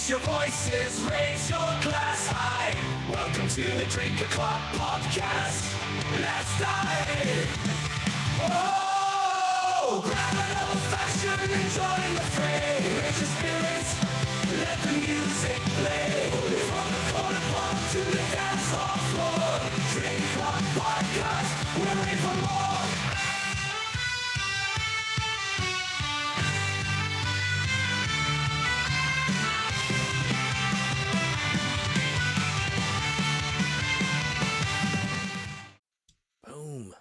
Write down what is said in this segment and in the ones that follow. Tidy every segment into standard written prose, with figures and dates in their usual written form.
Raise your voices, raise your glass high. Welcome to the Drink O'Clock Podcast. Let's dive. Oh, grab an old fashioned and join the fray. Raise your spirits, let the music play. From the corner pub to the dance hall floor. Drink O'Clock Podcast, we're ready for more. Boom.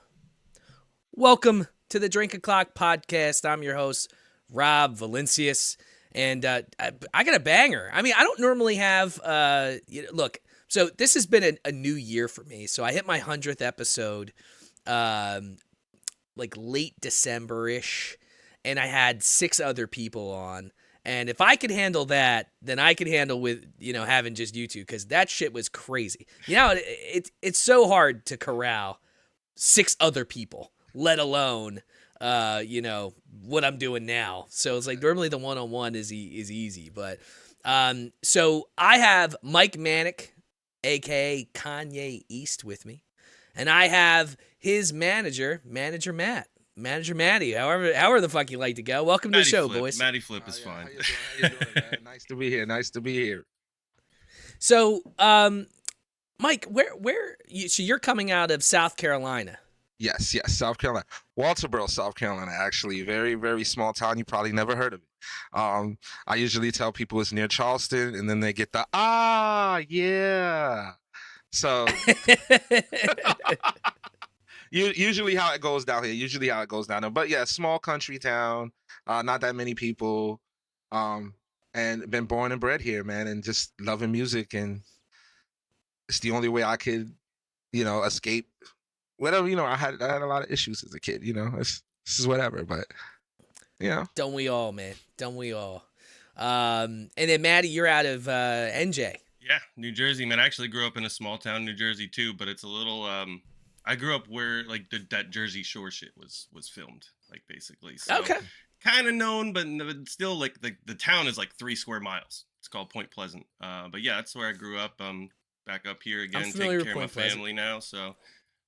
Welcome to the Drink O'Clock Podcast. I'm your host, Rob Valencius, and I got a banger. I mean, I don't normally have, look, so this has been a new year for me. So I hit my 100th episode like late December-ish, and I had 6 other people on. And if I could handle that, then I could handle with, having just you two, because that shit was crazy. It's so hard to corral 6 other people, let alone, what I'm doing now. So it's like normally the one-on-one is easy. But so I have MikeManik's, a.k.a. Kanye East, with me. And I have his manager Matt. Manager Matty, however the fuck you like to go. Welcome to the show, boys. Matty Flip is fine. How you doing, man? Nice to be here. So, Mike, so you're coming out of South Carolina. Yes, South Carolina. Walterboro, South Carolina, actually. Very, very small town. You probably never heard of it. I usually tell people it's near Charleston, and then they get the, yeah. So, usually how it goes down here. But yeah, small country town, not that many people, and been born and bred here, man, and just loving music, and it's the only way I could, escape whatever. I had a lot of issues as a kid. This is whatever, but Don't we all, man? Don't we all? And then Maddie, you're out of NJ. Yeah, New Jersey, man. I actually grew up in a small town, New Jersey too, but it's a little. I grew up where like that Jersey Shore shit was filmed, like basically. So, okay. Kind of known, but still, like the town is like 3 square miles. It's called Point Pleasant. But yeah, that's where I grew up. Back up here again, taking care of my family now. So,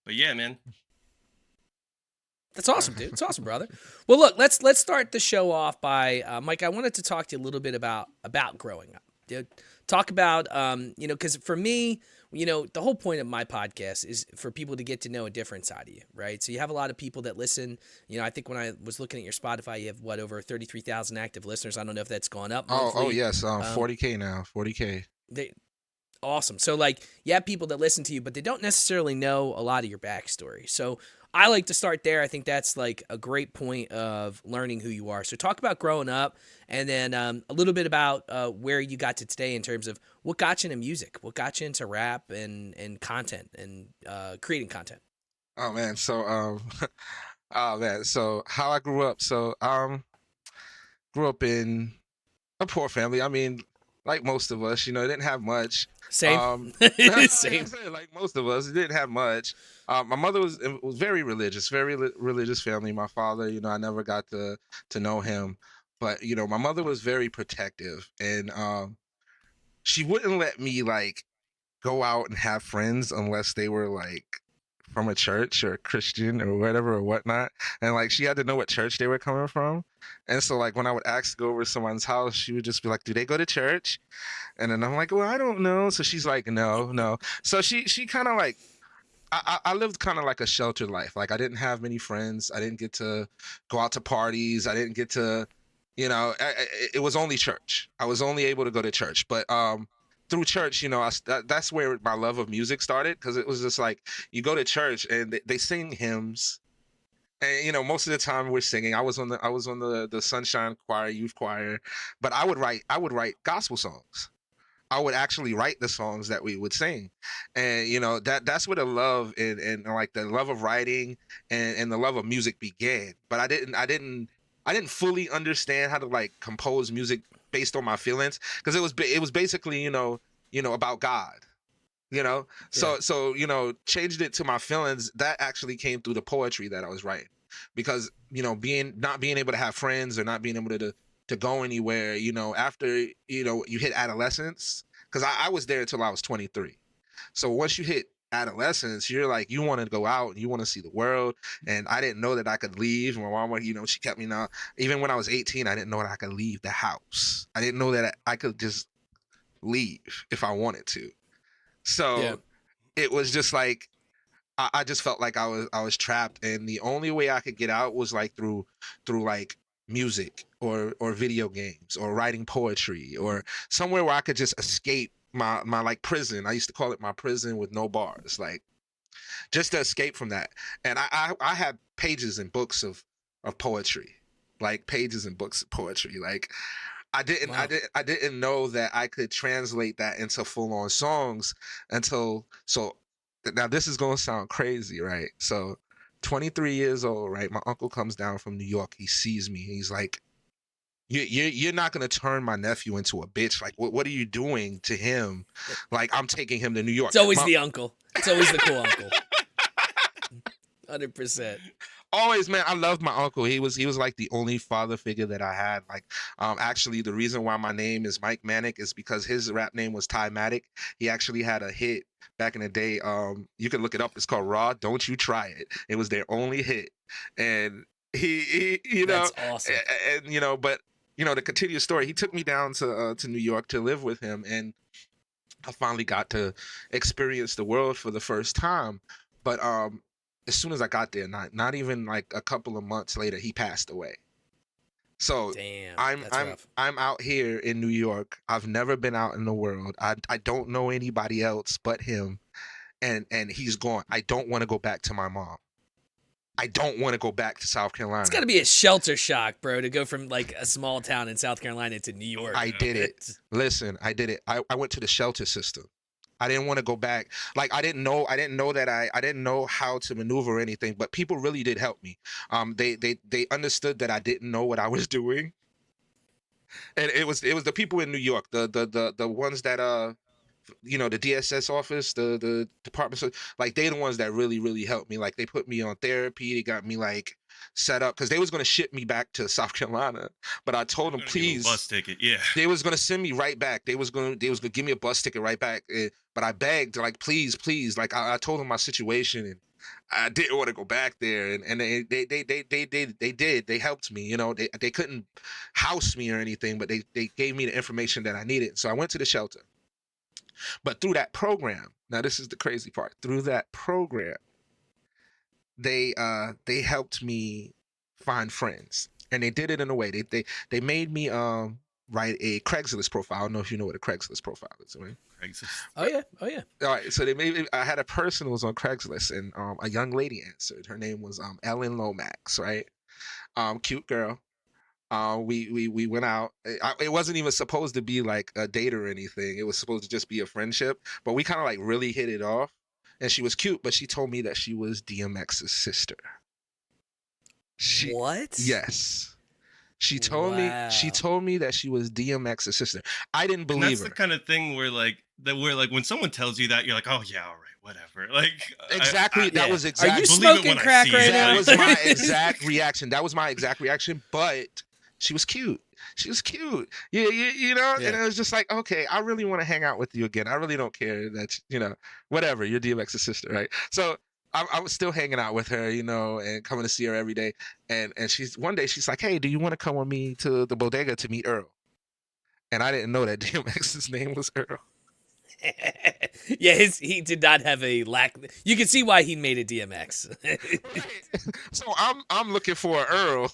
but yeah, man. That's awesome, dude. It's awesome, brother. Well, look, let's start the show off by Mike. I wanted to talk to you a little bit about growing up, dude. Talk about because for me, the whole point of my podcast is for people to get to know a different side of you, right? So you have a lot of people that listen. I think when I was looking at your Spotify, you have over 33,000 active listeners. I don't know if that's gone up monthly. Oh yes, 40K now, 40K. Awesome. So you have people that listen to you, but they don't necessarily know a lot of your backstory. So I like to start there. I think that's like a great point of learning who you are. So talk about growing up, and then a little bit about where you got to today in terms of what got you into music, what got you into rap and content and creating content. Oh man, so so how I grew up. So grew up in a poor family. I mean, like most of us, didn't have much. Same. Same. Like most of us, didn't have much. My mother was very religious, religious family. My father, I never got to know him, but my mother was very protective, and she wouldn't let me like go out and have friends unless they were like from a church or Christian or whatever or whatnot. And like she had to know what church they were coming from. And so like when I would ask to go over to someone's house, she would just be like, "Do they go to church?" And then I'm like, "Well, I don't know." So she's like, No. So she kind of like, I lived kind of like a sheltered life. Like I didn't have many friends. I didn't get to go out to parties. I didn't get to, it was only church. I was only able to go to church. But through church, that's where my love of music started, because it was just like you go to church and they sing hymns, and most of the time we're singing. I was on the Sunshine Choir, youth choir, but I would write gospel songs. I would actually write the songs that we would sing, and that's where the love and like the love of writing and the love of music began. But I didn't fully understand how to like compose music based on my feelings, because it was basically about God, so changed it to my feelings. That actually came through the poetry that I was writing, because not being able to have friends or not being able to to go anywhere, after, you hit adolescence, because I was there until I was 23. So once you hit adolescence, you're like, you want to go out and you want to see the world. And I didn't know that I could leave. My mom, she kept me now. Even when I was 18, I didn't know that I could leave the house. I didn't know that I could just leave if I wanted to. So it was just like, I just felt like I was trapped, and the only way I could get out was like through like music or video games or writing poetry or somewhere where I could just escape my like prison. I used to call it my prison with no bars, like just to escape from that. And I had pages and books of poetry, like pages and books of poetry. Like I didn't know that I could translate that into full on songs until now this is going to sound crazy, right? So 23 years old, right? My uncle comes down from New York. He sees me. He's like, you're not going to turn my nephew into a bitch. Like, what are you doing to him? Like, I'm taking him to New York. It's always the uncle. It's always the cool uncle. 100%. Always, man. I loved my uncle. He was like the only father figure that I had. Like, actually, the reason why my name is MikeManik is because his rap name was Tymatic. He actually had a hit back in the day. You can look it up. It's called Raw. Don't You Try It. It was their only hit, and he That's awesome. And but to continue the story, he took me down to New York to live with him, and I finally got to experience the world for the first time. But as soon as I got there, not even like a couple of months later, he passed away. So Damn, I'm out here in New York. I've never been out in the world. I don't know anybody else but him, and he's gone. I don't want to go back to my mom. I don't want to go back to South Carolina. It's got to be a shellter shock, bro, to go from like a small town in South Carolina to New York. I did it. Listen, I did it. I went to the shelter system. I didn't want to go back. Like I didn't know that I didn't know how to maneuver or anything, but people really did help me. They understood that I didn't know what I was doing. And it was the people in New York, the ones that the DSS office, the department, like they're the ones that really helped me. Like they put me on therapy, they got me like set up because they was gonna ship me back to South Carolina, but I told them please, bus ticket, yeah. They was gonna send me right back. They was gonna give me a bus ticket right back, but I begged like please, like I told them my situation and I didn't want to go back there, and they did. They helped me. They couldn't house me or anything, but they gave me the information that I needed. So I went to the shelter. But through that program, now this is the crazy part. Through that program, they helped me find friends, and they did it in a way. They made me write a Craigslist profile. I don't know if you know what a Craigslist profile is, right? Craigslist. Oh yeah. All right, so they made me. I had a person who was on Craigslist, and a young lady answered. Her name was Ellen Lomax, right? Cute girl. We went out. It wasn't even supposed to be like a date or anything. It was supposed to just be a friendship. But we kind of like really hit it off. And she was cute, but she told me that she was DMX's sister. What? Yes. She told me that she was DMX's sister. I didn't believe her. That's the kind of thing where when someone tells you that, you're like, oh yeah, all right, whatever. Like exactly. That was exactly. Are you smoking crack right now? That was my exact reaction. But she was cute. Yeah, and it was just like, okay, I really want to hang out with you again. I really don't care that, whatever, you're DMX's sister, right? So I was still hanging out with her, and coming to see her every day. And one day she's like, hey, do you want to come with me to the bodega to meet Earl? And I didn't know that DMX's name was Earl. Yeah, he did not have a lack. You can see why he made a DMX. Right. So I'm looking for an Earl.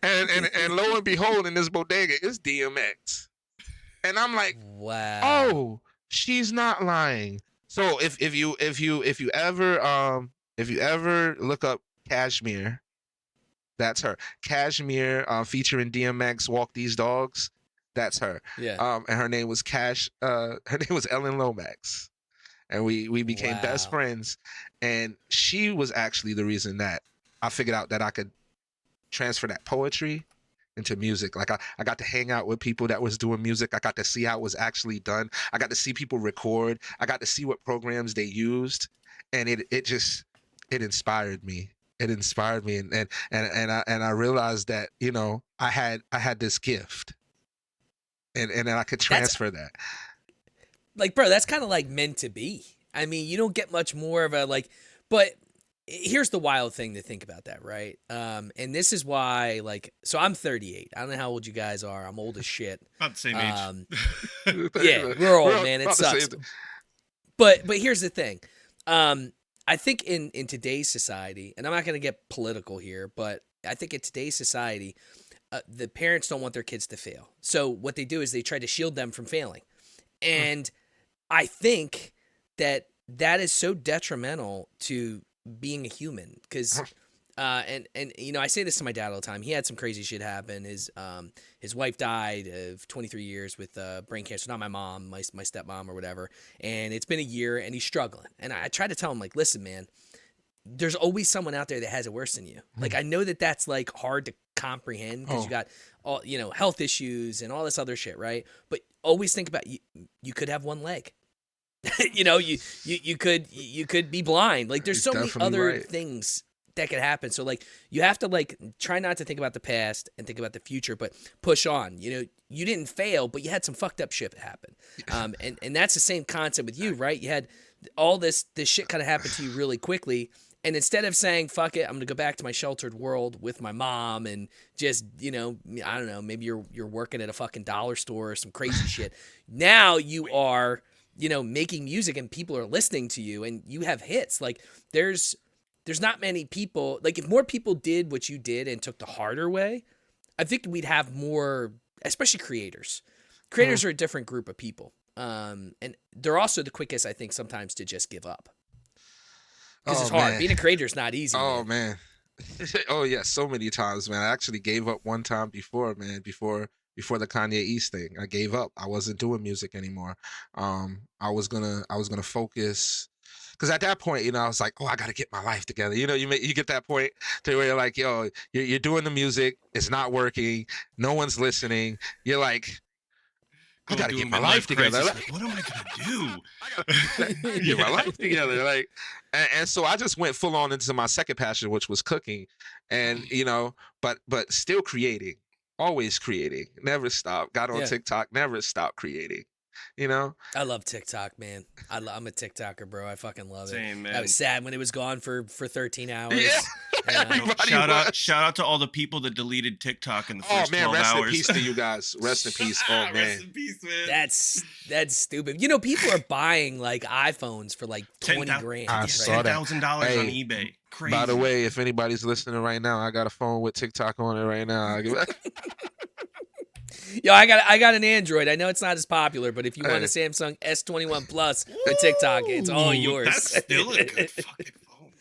And lo and behold, in this bodega is DMX, and I'm like, wow. Oh, she's not lying. So if you ever look up Cashmere, that's her. Cashmere featuring DMX, Walk These Dogs, that's her. Yeah. And her name was her name was Ellen Lomax, and we became best friends, and she was actually the reason that I figured out that I could transfer that poetry into music. Like I got to hang out with people that was doing music. I got to see how it was actually done. I got to see people record. I got to see what programs they used, and it inspired me. it inspired me, and I realized that, you know, I had this gift, and I could That's transfer that. like, bro, that's kind of like meant to be. I mean, you don't get much more of a like, but here's the wild thing to think about that, right? And this is why, like, so I'm 38. I don't know how old you guys are. I'm old as shit. About the same age. Yeah, we're old, all man. It about the same sucks. thing. But here's the thing. I think in today's society, and I'm not going to get political here, but I think in today's society, the parents don't want their kids to fail. So what they do is they try to shield them from failing. And I think that is so detrimental to being a human because and you know, I say this to my dad all the time. He had some crazy shit happen. His wife died of 23 years with brain cancer. Not my mom, my stepmom or whatever. And it's been a year and he's struggling. And I try to tell him, like, listen, man, there's always someone out there that has it worse than you. Like, I know that that's like hard to comprehend because you got all, you know, health issues and all this other shit, right? But always think about you could have one leg. You know, you could be blind. Like, there's so many other things that could happen. So, like, you have to, like, try not to think about the past and think about the future, but push on. You know, you didn't fail, but you had some fucked up shit happen. And that's the same concept with you, right? You had all this shit kind of happen to you really quickly. And instead of saying, fuck it, I'm going to go back to my sheltered world with my mom and just, you know, I don't know, maybe you're working at a fucking dollar store or some crazy shit. Now you are, you know, making music and people are listening to you and you have hits. Like, there's not many people, like, if more people did what you did and took the harder way, I think we'd have more, especially creators. Creators are a different group of people. And they're also the quickest, I think, sometimes to just give up. Because it's hard. Man. Being a creator is not easy. Oh, man. Oh, yeah, so many times, man. I actually gave up one time before, man, before the Kanye East thing. I gave up. I wasn't doing music anymore. I was gonna focus, because at that point, you know, I was like, oh, I gotta get my life together. You know, you get that point to where you're like, yo, you're doing the music, it's not working, no one's listening. You're like, I gotta get my life together. Like, what am I gonna do? I gotta get my life together. Like, and so I just went full on into my second passion, which was cooking, and you know, but still creating, always creating, never stop. Got on TikTok, never stop creating. You know, I love TikTok, man. I'm a TikToker, bro. I fucking love it. Man. I was sad when it was gone for 13 hours. Yeah. Shout out to all the people that deleted TikTok in the first 12 hours. Rest in peace to you guys. Rest in peace. Oh, man. Rest in peace, man. That's stupid. You know, people are buying like iPhones for like 20 grand. I saw that. $10,000 on eBay. Crazy. By the way, if anybody's listening right now, I got a phone with TikTok on it right now. Yo, I got an Android. I know it's not as popular, but if you want a Samsung S21 Plus for TikTok, it's all yours. That's still a good fucking phone.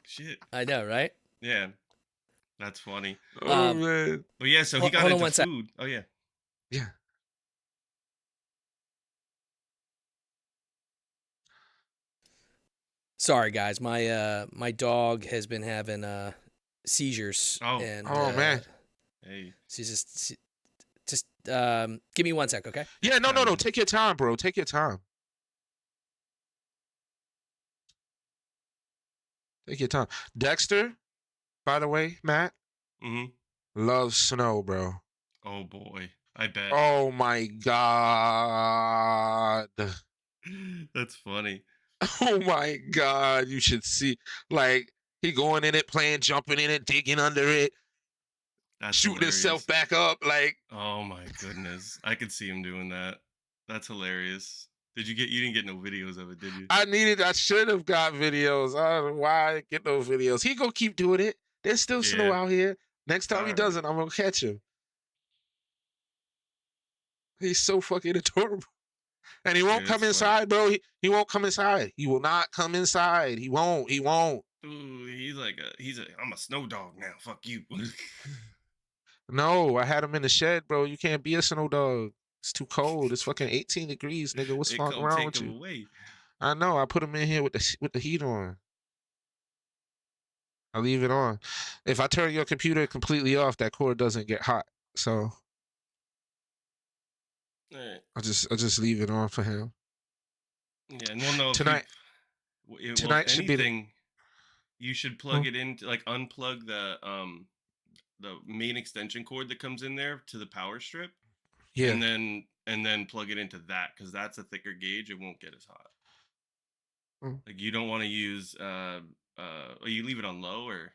Shit. I know, right? Yeah. That's funny. Oh, man. But yeah, so he got into food. Oh, yeah. Yeah. Sorry, guys. My dog has been having seizures. Oh, man. Hey. She's just give me 1 sec, okay? Yeah, no. Take your time, bro. Take your time. Take your time. Dexter, by the way, Matt, loves snow, bro. Oh, boy. I bet. Oh, my God. That's funny. Oh, my God. You should see. Like, he going in it, playing, jumping in it, digging under it. That's shooting hilarious. Himself back up, like. Oh my goodness, I could see him doing that. That's hilarious. You didn't get no videos of it, did you? I should have got videos. I don't know why I didn't get no videos. He gonna keep doing it. There's still snow out here. Next time he does it, I'm gonna catch him. He's so fucking adorable. And he won't come inside, bro. He won't come inside. He will not come inside. He won't. Ooh, I'm a snow dog now. Fuck you. No, I had him in the shed, bro. You can't be a snow dog. It's too cold. It's fucking 18 degrees, nigga. What's wrong with you? Away. I know. I put him in here with the heat on. I leave it on. If I turn your computer completely off, that cord doesn't get hot. So right. I just leave it on for him. Yeah, and we'll know tonight. Tonight should be You should plug it into like unplug the main extension cord that comes in there to the power strip, Yeah. and then plug it into that because that's a thicker gauge. It won't get as hot. Mm. Like you don't want to use or you leave it on low or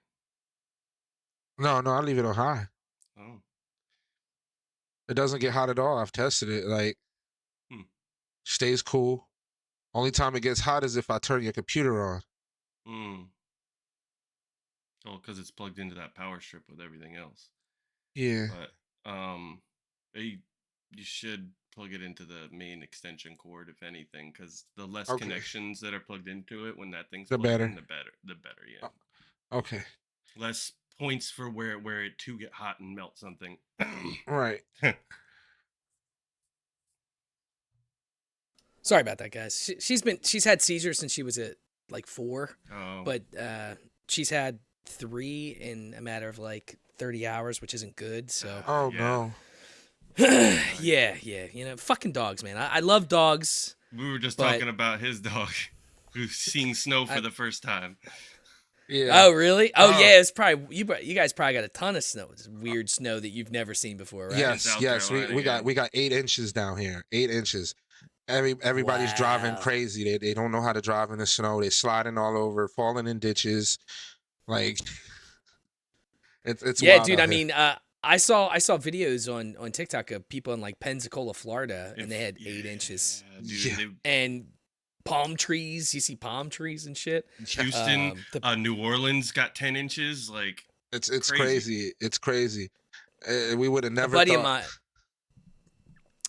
No, I leave it on high. oh. It doesn't get hot at all. I've tested it. Like, Hmm. stays cool. Only time it gets hot is if I turn your computer on. Hmm. Oh, because it's plugged into that power strip with everything else. Yeah. But you should plug it into the main extension cord if anything, because the less connections that are plugged into it when that thing's plugged in, the better. Yeah. Okay. Less points for where it to get hot and melt something. Right. Sorry about that, guys. She's had seizures since she was at like 4, but she's had 3 in a matter of like 30 hours, which isn't good. So. Oh Yeah. no. yeah. You know, fucking dogs, man. I love dogs. We were just talking about his dog who's seeing snow for the first time. Yeah. Oh really? Oh yeah. It's probably you guys probably got a ton of snow. It's weird snow that you've never seen before, right? Yes. We got 8 inches down here. 8 inches. Everybody's driving crazy. They don't know how to drive in the snow. They're sliding all over, falling in ditches. Like it's yeah, wild dude. out I mean, I saw videos on TikTok of people in like Pensacola, Florida, and they had 8 inches. Dude, and palm trees. You see palm trees and shit. Houston, New Orleans got 10 inches. Like it's crazy. It's crazy. We would have never.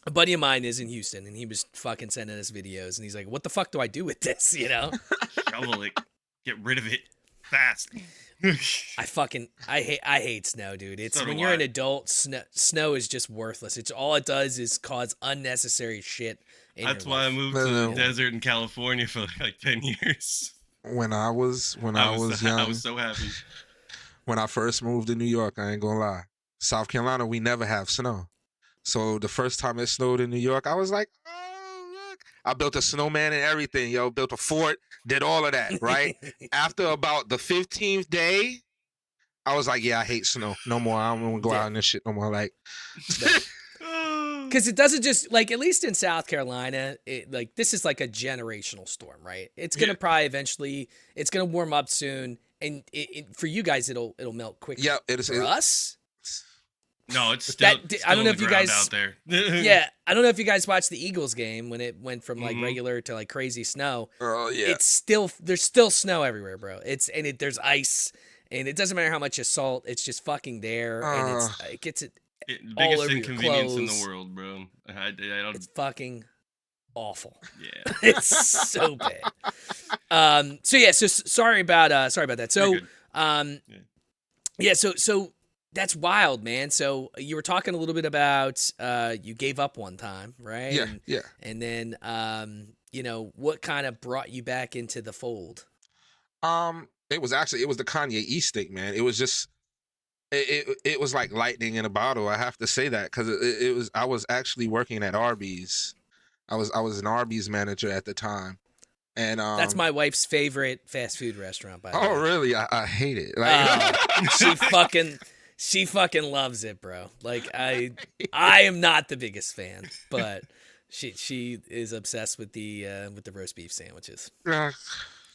A buddy of mine is in Houston, and he was fucking sending us videos, and he's like, "What the fuck do I do with this?" You know? Shovel it. Get rid of it fast. I hate snow, dude. It's when you're an adult, snow is just worthless. It's all it does is cause unnecessary shit. That's why I moved to the desert in California for like 10 years. When I was young, I was so happy. When I first moved to New York, I ain't gonna lie. South Carolina, we never have snow. So the first time it snowed in New York, I was like, oh, look. I built a snowman and everything, yo. Built a fort, did all of that, right? After about the 15th day, I was like, yeah, I hate snow. No more. I don't want to go out in this shit no more. Like, because it doesn't just, like, at least in South Carolina, like, this is like a generational storm, right? It's going to probably eventually, it's going to warm up soon. And for you guys, it'll melt quickly. Yeah, it is. For us? No, it's still, I don't know if you guys out there. Yeah, I don't know if you guys watched the Eagles game when it went from like regular to like crazy snow. Oh yeah. There's still snow everywhere, bro. There's ice, and it doesn't matter how much you salt. It's just fucking there, and it gets it all biggest over inconvenience your in clothes. the world, bro. I don't. It's fucking awful. Yeah. It's so bad. So sorry about that. So so that's wild, man. So you were talking a little bit about you gave up one time, right? Yeah. And then what kind of brought you back into the fold? It was the Kanye East thing, man. It was just it was like lightning in a bottle. I have to say that because I was actually working at Arby's. I was an Arby's manager at the time. And that's my wife's favorite fast food restaurant, by the way. Oh, really? I hate it. Like, she fucking loves it, bro. Like I am not the biggest fan, but she is obsessed with the roast beef sandwiches.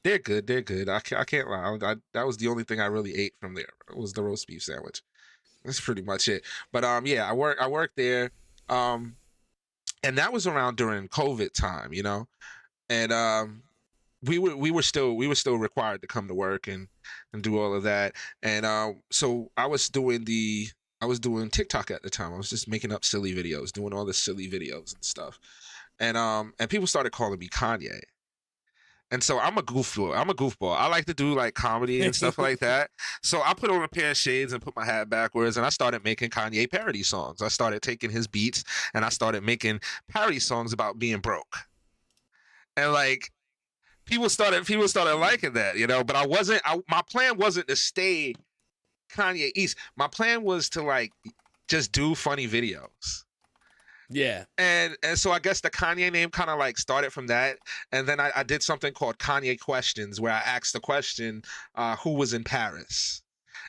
They're good. I can't lie. That was the only thing I really ate from there. Was the roast beef sandwich. That's pretty much it. But I worked there. And that was around during COVID time, you know. And we were still required to come to work and do all of that. And so I was doing TikTok at the time. I was just making up silly videos, doing all the silly videos and stuff. And people started calling me Kanye. And so I'm a goofball. I like to do like comedy and stuff like that. So I put on a pair of shades and put my hat backwards, and I started making Kanye parody songs. I started taking his beats and I started making parody songs about being broke. And like people started liking that, you know. But my plan wasn't to stay Kanye East. My plan was to like just do funny videos. Yeah. And so I guess the Kanye name kind of like started from that. And then I did something called Kanye Questions, where I asked the question, who was in Paris?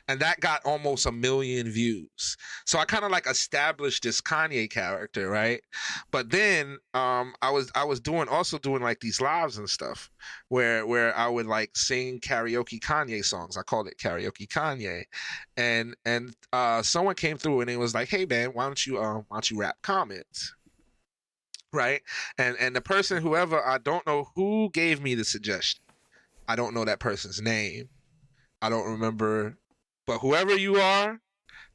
And that got almost 1 million views. So I kind of like established this Kanye character, right? But then I was doing like these lives and stuff where I would like sing karaoke Kanye songs. I called it karaoke Kanye, and someone came through and it was like, hey man, why don't you rap comments? Right? And the person, whoever, I don't know who gave me the suggestion. I don't know that person's name. I don't remember, but whoever you are,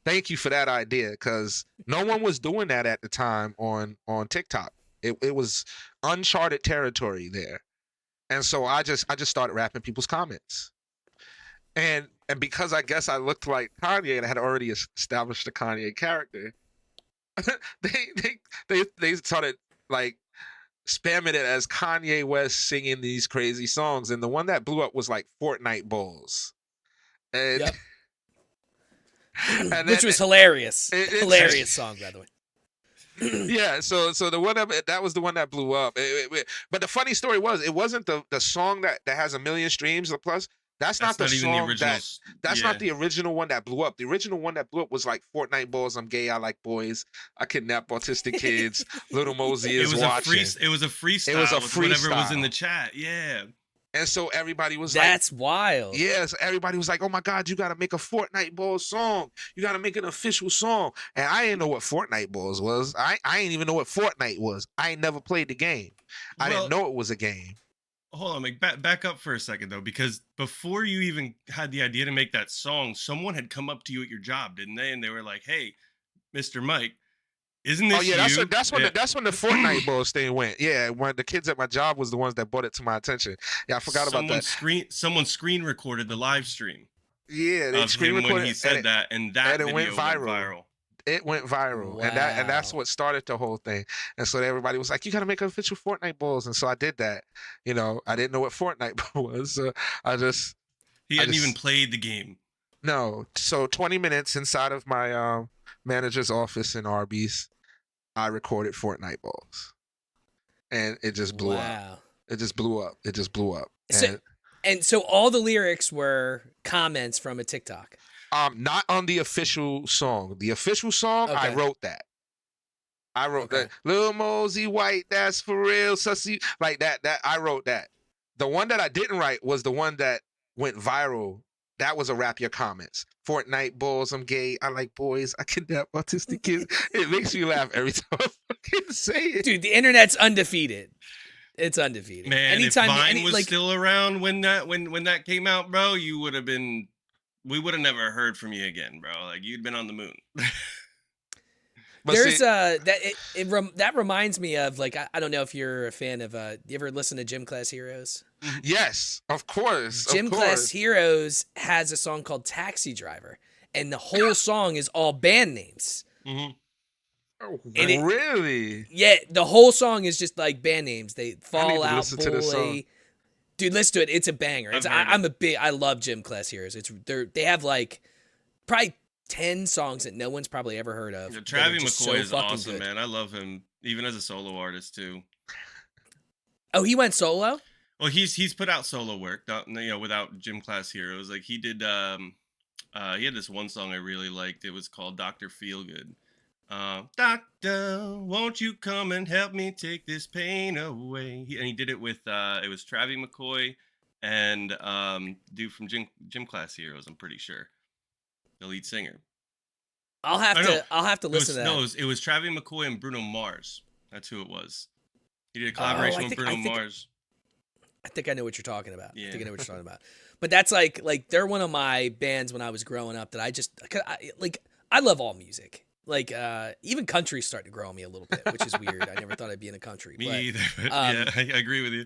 thank you for that idea, because no one was doing that at the time on TikTok. It was uncharted territory there, and so I just started rapping people's comments, and because I guess I looked like Kanye and I had already established the Kanye character, they they started like spamming it as Kanye West singing these crazy songs, and the one that blew up was like Fortnite Bulls. And Yep. and Which then was hilarious. it's Hilarious song, by the way. yeah, so the one that was the one that blew up. But the funny story was, it wasn't the song that has 1 million streams plus. That's not the not even the song original. that's Yeah. not the original one that blew up. The original one that blew up was like Fortnite Balls, I'm gay, I like boys, I kidnap autistic kids, Little Mosey is watching. It was a freestyle. It was a with whatever was in freestyle. the chat. Yeah. And so everybody was like, That's wild. yes, everybody was like, "Oh my God, you got to make a Fortnite Balls song. You got to make an official song." And I didn't know what Fortnite Balls was. I didn't even know what Fortnite was. I ain't never played the game. I didn't know it was a game. Hold on, Mike. Back up for a second though, because before you even had the idea to make that song, someone had come up to you at your job, didn't they? And they were like, "Hey, Mr. Mike, isn't this Oh yeah, you?" that's when the Fortnite Balls thing went. Yeah, when the kids at my job was the ones that brought it to my attention. Yeah, I forgot about that. Someone screen recorded the live stream. Yeah, they Of screen him recorded when he said that, and that it video went viral. went viral. It went viral, and that's Wow. what started the whole thing. And so everybody was like, "You got to make official Fortnite Balls," and so I did that. You know, I didn't know what Fortnite was. So He hadn't even played the game. no. So 20 minutes inside of my manager's office in Arby's, I recorded Fortnite Balls, and it just blew up. Wow. It just blew up. It just blew up. And so all the lyrics were comments from a TikTok. Not on the official song. The official song, I Okay. wrote that. I wrote that. Lil Mosey White, that's for real. Sussy, like that. I wrote that. The one that I didn't write was the one that went viral. That was a rap your comments. Fortnite Balls, I'm gay, I like boys, I kidnap autistic kids. It makes me laugh every time I fucking say it. Dude, the internet's undefeated. It's undefeated. Man, if Vine was still around when that came out, bro, we would have never heard from you again, bro. Like you'd been on the moon. There's that reminds me of like I don't know if you're a fan of you ever listen to Gym Class Heroes? Yes, of course. Gym Class Heroes has a song called Taxi Driver, and the whole song is all band names. Mm-hmm. Oh, really? Yeah, the whole song is just like band names. They Fall Out listen to this song. Boy. Dude, listen to it. It's a banger. I love Gym Class Heroes. They have like probably 10 songs that no one's probably ever heard of. Yeah, Travis McCoy so is fucking awesome, good. man. I love him, even as a solo artist too. Oh, he went solo? Well, he's put out solo work, without Gym Class Heroes. Like he did, he had this one song I really liked. It was called Dr. Feelgood. Doctor, won't you come and help me take this pain away? He did it with it was Travis McCoy and dude from Gym Class Heroes. I'm pretty sure the lead singer. I'll have to listen to that. No, it was Travis McCoy and Bruno Mars. That's who it was. He did a collaboration with Bruno Mars. I think I know what you're talking about. Yeah. I think I know what you're talking about. But that's like they're one of my bands when I was growing up that I love all music. Like even country's starting to grow on me a little bit, which is weird. I never thought I'd be in the country. Me either. But yeah, I agree with you.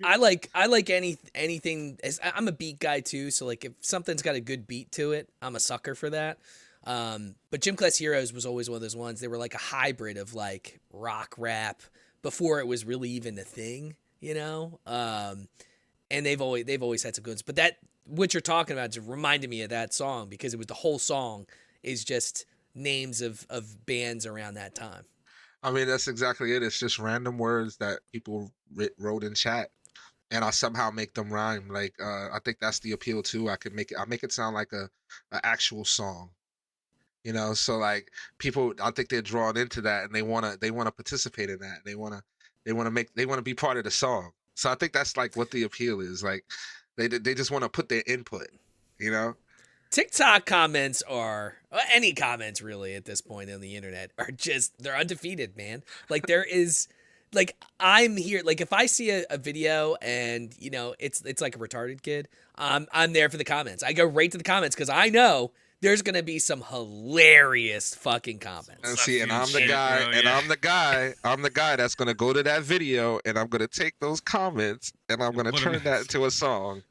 I like anything. I'm a beat guy too, so like if something's got a good beat to it, I'm a sucker for that. But Gym Class Heroes was always one of those ones. They were like a hybrid of like rock rap before it was really even a thing, you know. And they've always had some good ones. But that what you're talking about just reminded me of that song because it was the whole song is just names of bands around that time. I mean, that's exactly it. It's just random words that people wrote in chat, and I somehow make them rhyme. Like, I think that's the appeal too. I make it sound like a actual song. So like people, I think they're drawn into that, and they wanna participate in that. They wanna be part of the song. So I think that's like what the appeal is. Like, they just want to put their input. You know. TikTok comments are any comments really at this point on the internet are just they're undefeated, man. Like there is like I'm here like if I see a video and it's like a retarded kid, I'm there for the comments. I go right to the comments because I know there's gonna be some hilarious fucking comments. And see, and I'm the guy, bro, and yeah. I'm the guy that's gonna go to that video, and I'm gonna take those comments, and I'm gonna put 'em turn in. that into a song.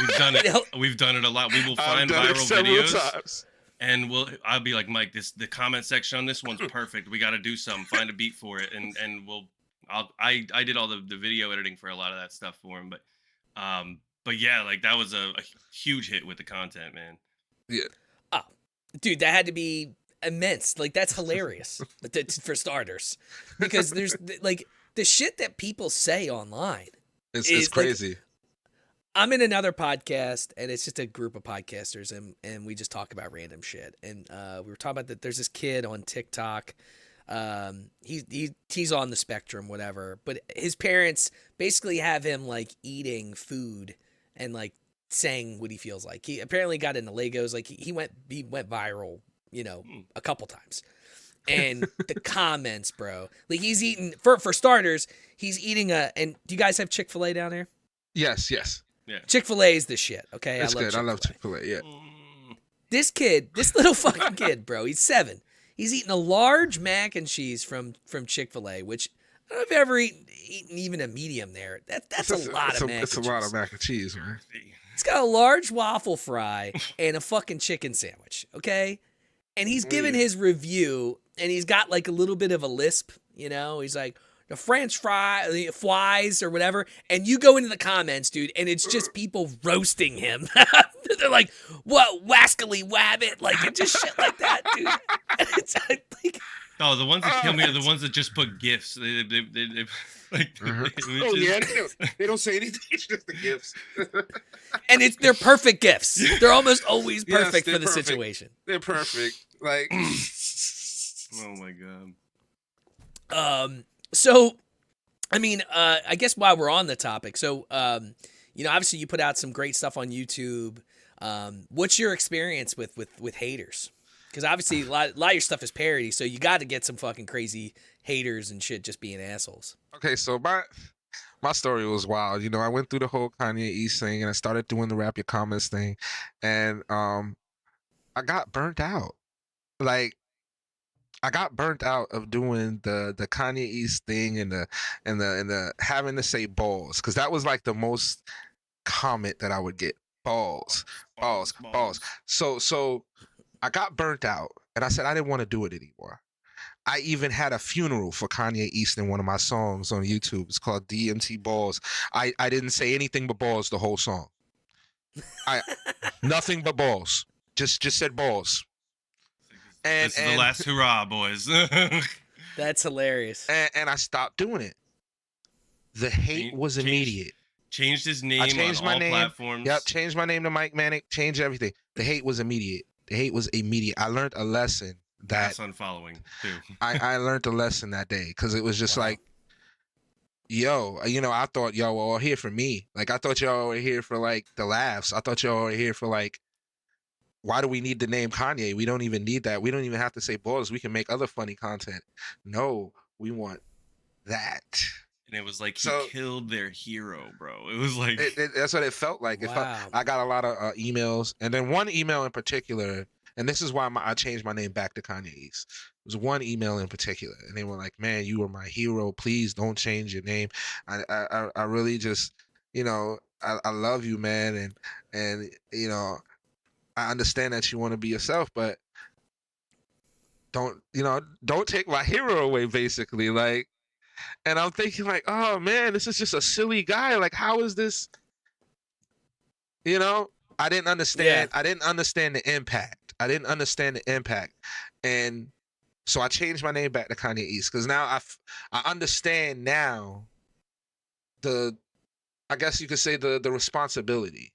We've done it. We've done it a lot. We will I've find done it viral several videos, times. and I'll be like, Mike, the comment section on this one's perfect. We got to do something. Find a beat for it, and I did all the video editing for a lot of that stuff for him, but yeah, like that was a huge hit with the content, man. Yeah. Oh, dude, that had to be immense. Like that's hilarious for starters, because there's like the shit that people say online. It's Is, like, crazy. I'm in another podcast, and it's just a group of podcasters, and we just talk about random shit. And we were talking about that. There's this kid on TikTok. He's on the spectrum, whatever. But his parents basically have him like eating food and like saying what he feels like. He apparently got into Legos. Like he went viral, a couple times. And the comments, bro. Like he's eating for starters. He's eating and do you guys have Chick-fil-A down there? Yes. Yeah. Chick-fil-A is the shit, okay? It's good. I love Chick-fil-A. Chick-fil-A. Yeah. This little fucking kid, bro, he's 7. He's eating a large mac and cheese from Chick-fil-A, which I don't know if you've ever eaten even a medium there. That's a lot of mac and cheese. It's a lot of mac and cheese, man. He's got a large waffle fry and a fucking chicken sandwich, okay? And he's giving his review, and he's got like a little bit of a lisp, He's like, the French fries or whatever, and you go into the comments, dude, and it's just people roasting him. They're like, "What, wascally wabbit?" Like, and just shit like that, dude. And it's like, Oh, the ones that kill me are the ones that just put gifs. They like. Oh yeah, they don't say anything. It's just the gifts. and they're perfect gifts. They're almost always Yes, perfect they're for the perfect. situation. They're perfect. Like, Oh my god. So, I mean, I guess while we're on the topic, so, obviously you put out some great stuff on YouTube. What's your experience with haters? Because obviously a lot of your stuff is parody, so you got to get some fucking crazy haters and shit just being assholes. okay, so my story was wild. I went through the whole Kanye East thing, and I started doing the Rap Your Comments thing, and I got burnt out. Like, I got burnt out of doing the Kanye East thing and the having to say balls, because that was like the most comment that I would get. Balls. So I got burnt out, and I said I didn't want to do it anymore. I even had a funeral for Kanye East in one of my songs on YouTube. It's called DMT Balls. I didn't say anything but balls the whole song. Nothing but balls. Just said balls. And This is the last hurrah, boys. That's hilarious. And I stopped doing it. The hate was immediate. Changed his name I changed on my all name. platforms. Yep, changed my name to MikeManik's. Changed everything. The hate was immediate. I learned a lesson that That's unfollowing too. I learned a lesson that day, because it was just Wow. like, I thought y'all were all here for me. Like, I thought y'all were here for like the laughs. I thought y'all were here for like, why do we need the name Kanye? We don't even need that. We don't even have to say balls. We can make other funny content. No, we want that. And it was like he So- killed their hero, bro. It was like That's what it felt like. Wow. I got a lot of emails, and then one email in particular, and this is why I changed my name back to Kanye East. It was one email in particular, and they were like, "Man, you were my hero. Please don't change your name. I really just, I love you, man, and I understand that you want to be yourself, but don't take my hero away, basically." Like, and I'm thinking like, oh man, this is just a silly guy. Like, how is this? I didn't understand. Yeah. I didn't understand the impact. I didn't understand the impact, and so I changed my name back to Kanye East because now I understand now the, I guess you could say the responsibility.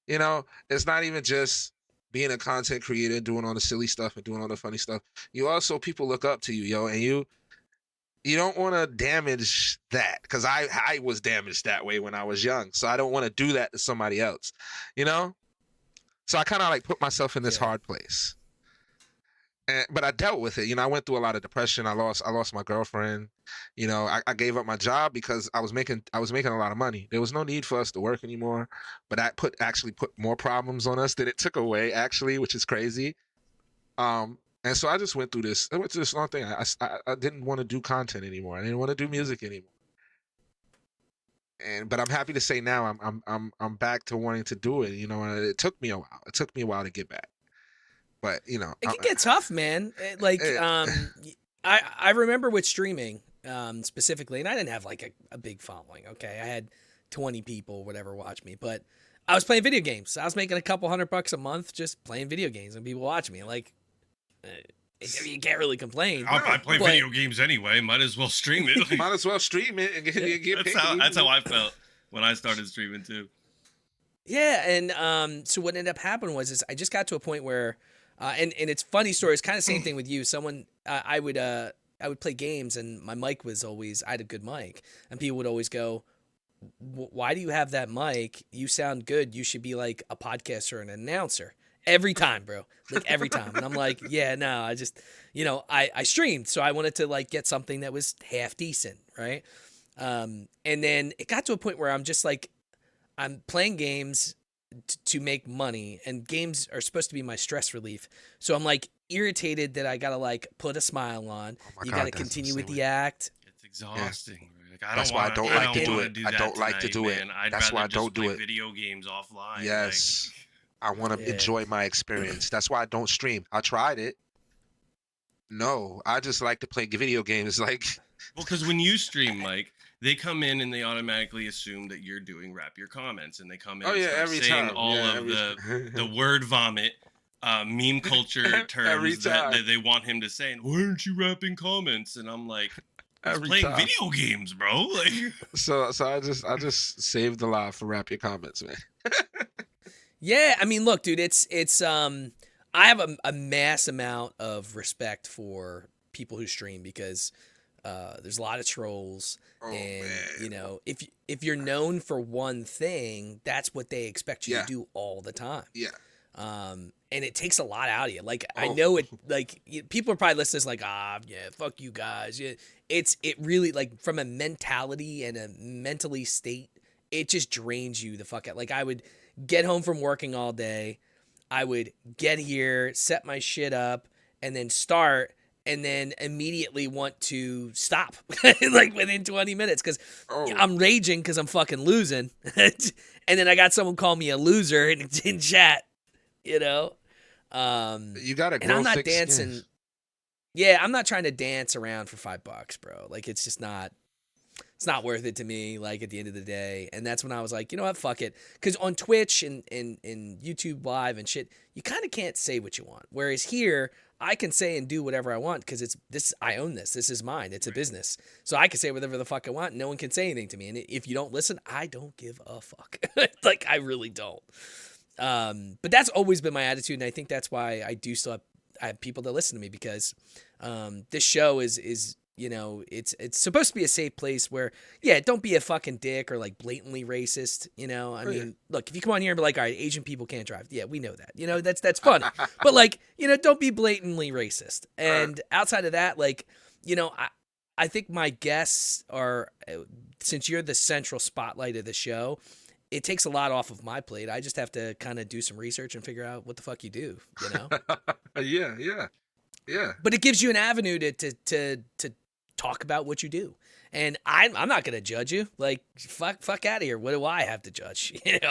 You know, it's not even just being a content creator, doing all the silly stuff and doing all the funny stuff. You also, people look up to you, yo, and you don't want to damage that, because I was damaged that way when I was young, so I don't want to do that to somebody else, you know. So I kind of like put myself in this Yeah. hard place. But I dealt with it. You know, I went through a lot of depression. I lost my girlfriend. You know, I gave up my job because I was making a lot of money. There was no need for us to work anymore. But that actually put more problems on us than it took away, actually, which is crazy. And so I just went through this. I went through this long thing. I didn't want to do content anymore. I didn't want to do music anymore. But I'm happy to say now I'm back to wanting to do it. You know, and it took me a while. It took me a while to get back. But you know, It can get tough, man. I remember with streaming specifically, and I didn't have like a big following. Okay, I had 20 people, whatever, watch me, but I was playing video games. I was making a couple $100 a month just playing video games, and people watching me. Like, you can't really complain. I play but- video games anyway. Might as well stream it. Like, might as well stream it and get paid. that's how I felt when I started streaming too. Yeah, and so what ended up happening is I just got to a point where, and it's funny story. It's kind of same thing with you. Someone I would play games, and my mic was always, I had a good mic, and people would always go, "Why do you have that mic? You sound good. You should be like a podcaster or an announcer." Every time, bro. Like every time. And I'm like, yeah, no, I just, I streamed, so I wanted to like get something that was half decent, right? And then it got to a point where I'm just like, I'm playing games to make money, and games are supposed to be my stress relief. So I'm like irritated that I gotta like put a smile on. my You God, gotta that's continue the with same the act. It's exhausting. Like, That's why I don't like to do wanna it. do I that don't like to tonight, do it. man. I'd That's why rather I don't just do play it. video games offline. Yes. I want to Yeah. enjoy my experience. That's why I don't stream. I tried it. No, I just like to play video games. Like, Well, because when you stream, Mike, they come in and they automatically assume that you're doing Rap Your Comments, and they come in oh and yeah, start every saying time. all Yeah, of every the word vomit, meme culture terms time. that they want him to say. And why aren't you rapping comments? And I'm like, I was Every playing time. video games, bro. Like, So I just saved the live for Rap Your Comments, man. Yeah, I mean, look, dude, it's I have a mass amount of respect for people who stream because there's a lot of trolls, Oh, and man. if you're known for one thing, that's what they expect you Yeah. to do all the time. Yeah. And it takes a lot out of you. Like I Oh. know it. Like people are probably listening to this like, yeah, fuck you guys. Yeah, it really like from a mentality and a mentally state, it just drains you the fuck out. Like I would get home from working all day, I would get here, set my shit up, and then start, and then immediately want to stop like within 20 minutes because Oh. I'm raging because I'm fucking losing. And then I got someone call me a loser in chat, You gotta and grow I'm not thick dancing. skins. Yeah, I'm not trying to dance around for $5, bro. Like it's just not. It's not worth it to me. Like at the end of the day, and that's when I was like, you know what, fuck it. Because on Twitch and YouTube Live and shit, you kind of can't say what you want. Whereas here, I can say and do whatever I want because it's this. I own this. This is mine. It's a business, so I can say whatever the fuck I want. No one can say anything to me. And if you don't listen, I don't give a fuck. Like I really don't. But that's always been my attitude, and I think that's why I do still have people that listen to me because this show is it's supposed to be a safe place where don't be a fucking dick or like blatantly racist. I mean, look, if you come on here and be like, all right, Asian people can't drive, we know that. That's funny, but like don't be blatantly racist. And outside of that, like I think my guests are, since you're the central spotlight of the show, it takes a lot off of my plate. I just have to kind of do some research and figure out what the fuck you do, Yeah. But it gives you an avenue to talk about what you do. And I'm not gonna judge you. Like fuck out of here. What do I have to judge? And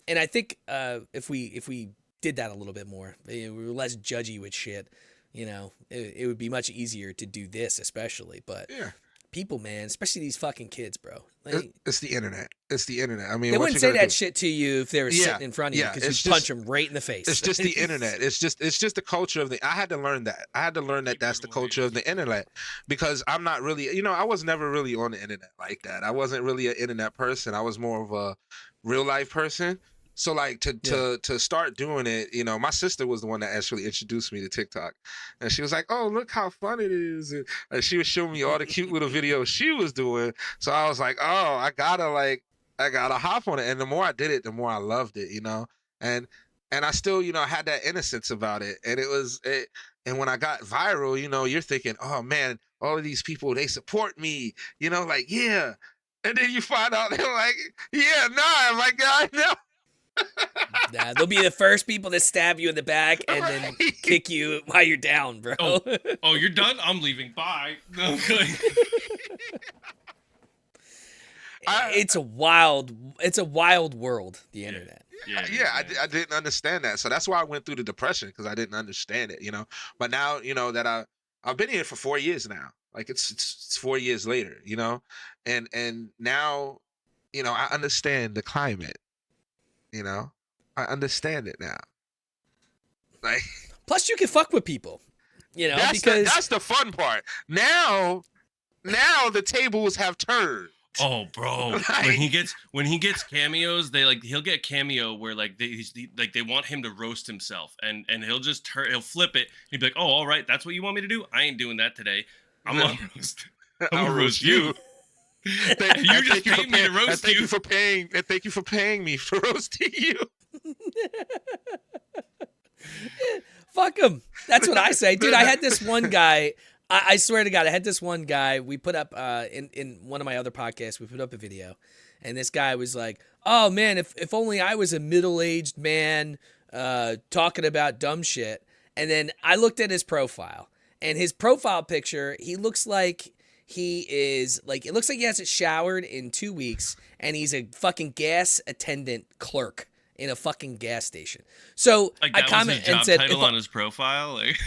I think if we did that a little bit more, we were less judgy with shit. It would be much easier to do this, especially. But Yeah. people, man, especially these fucking kids, bro. Like, It's the internet. It's the internet. I mean, they what wouldn't you say gonna that do? shit to you if they were sitting in front of you because it's you'd punch just them right in the face. it's just the internet. It's just the culture of the. I had to learn that. I had to learn that that's the culture of the internet, because I'm not really, I was never really on the internet like that. I wasn't really an internet person. I was more of a real life person. So like to start doing it, my sister was the one that actually introduced me to TikTok, and she was like, "Oh, look how fun it is," and she was showing me all the cute little videos she was doing. So I was like, "Oh, I gotta hop on it." And the more I did it, the more I loved it, and I still, had that innocence about it, and it was it. And when I got viral, you're thinking, "Oh man, all of these people, they support me," like, yeah. And then you find out they're like, "Yeah, nah, my guy, no." Nah, they'll be the first people to stab you in the back and then kick you while you're down, bro. Oh, you're done? I'm leaving. Bye. Okay. It's a wild world, the internet. I didn't understand that, so that's why I went through the depression, because I didn't understand it, But now, that I've been here for 4 years now. Like it's 4 years later, and now, I understand the climate. I understand it now. Like, Plus, you can fuck with people, that's the fun part. Now the tables have turned. Oh, bro! Like, when he gets cameos, he'll get cameo where they want him to roast himself, and he'll flip it. He'd be like, "Oh, all right, that's what you want me to do. I ain't doing that today. I'm gonna roast you." You just paid me to roast you. Thank you for paying me for roasting you. Fuck him. That's what I say, dude. I had this one guy. I swear to God, I had this one guy. We put up in one of my other podcasts. We put up a video, and this guy was like, "Oh man, if only I was a middle-aged man talking about dumb shit." And then I looked at his profile, and his profile picture, he looks like it looks like he hasn't showered in 2 weeks, and he's a fucking gas attendant clerk in a fucking gas station. So I commented and said, title on his profile. Like...